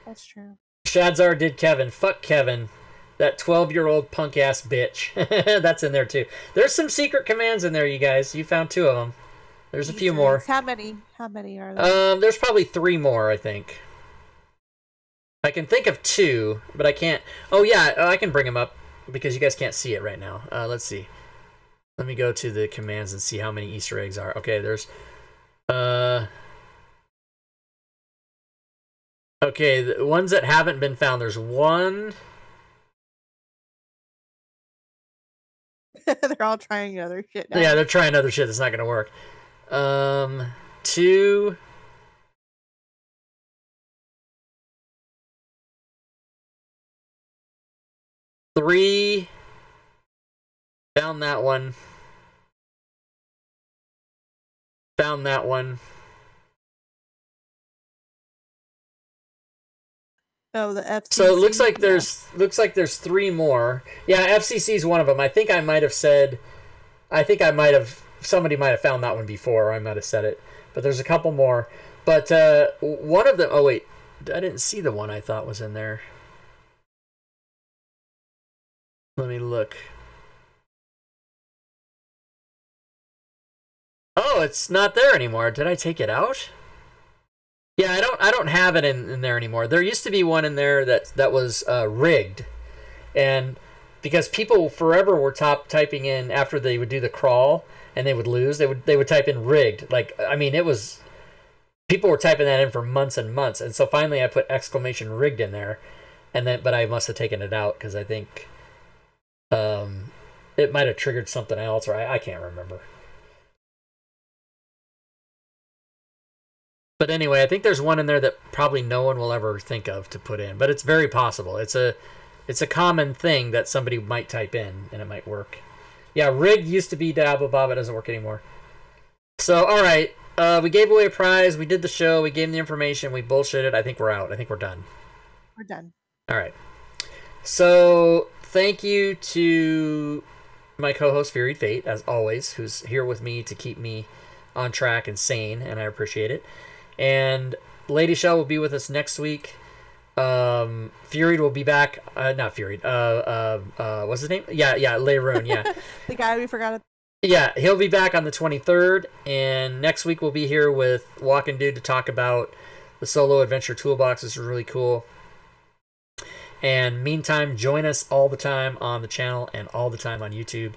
Speaker 2: That's true.
Speaker 1: Shadzar did Kevin. Fuck Kevin. That 12-year-old punk-ass bitch. That's in there too. There's some secret commands in there, you guys. You found 2 of them. There's a few more.
Speaker 2: How many? How many are there?
Speaker 1: There's probably 3 more, I think. I can think of 2, but I can't. Oh yeah, I can bring them up because you guys can't see it right now. Let's see. Let me go to the commands and see how many Easter eggs are. Okay, there's okay, the ones that haven't been found. There's 1.
Speaker 2: They're all trying other shit now.
Speaker 1: Yeah, they're trying other shit that's not gonna work. 2. 3. Found that one. Found that one.
Speaker 2: Oh, the FCC.
Speaker 1: So it looks like there's 3 more. Yeah, FCC is one of them. I think I might have somebody might have found that one before, or I might have said it. But there's a couple more. But one of them. Oh wait, I didn't see the one I thought was in there. Let me look. Oh, it's not there anymore. Did I take it out? Yeah, I don't have it in there anymore. There used to be one in there that was rigged, and because people forever were typing in after they would do the crawl and they would lose, they would type in rigged. Like, I mean, it was, people were typing that in for months and months, and so finally I put exclamation rigged in there, and then but I must have taken it out because I think it might have triggered something else, or I can't remember. But anyway, I think there's one in there that probably no one will ever think of to put in, but it's very possible. It's a common thing that somebody might type in and it might work. Yeah, rigged used to be Diablo Bob. It doesn't work anymore. So, all right, we gave away a prize. We did the show. We gave them the information. We bullshitted. I think we're out. I think we're done.
Speaker 2: We're done.
Speaker 1: All right. So thank you to my co-host Fury Fate, as always, who's here with me to keep me on track and sane, and I appreciate it. And Lady Shell will be with us next week. Fury will be back. Not Fury. What's his name? Yeah, Leroon. Yeah.
Speaker 2: The guy we forgot.
Speaker 1: Yeah, he'll be back on the 23rd, and next week we'll be here with Walking Dude to talk about the solo adventure toolbox. This is really cool. And meantime, join us all the time on the channel and all the time on YouTube.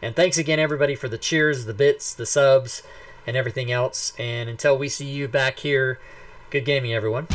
Speaker 1: And thanks again, everybody, for the cheers, the bits, the subs, and everything else. And until we see you back here, good gaming, everyone.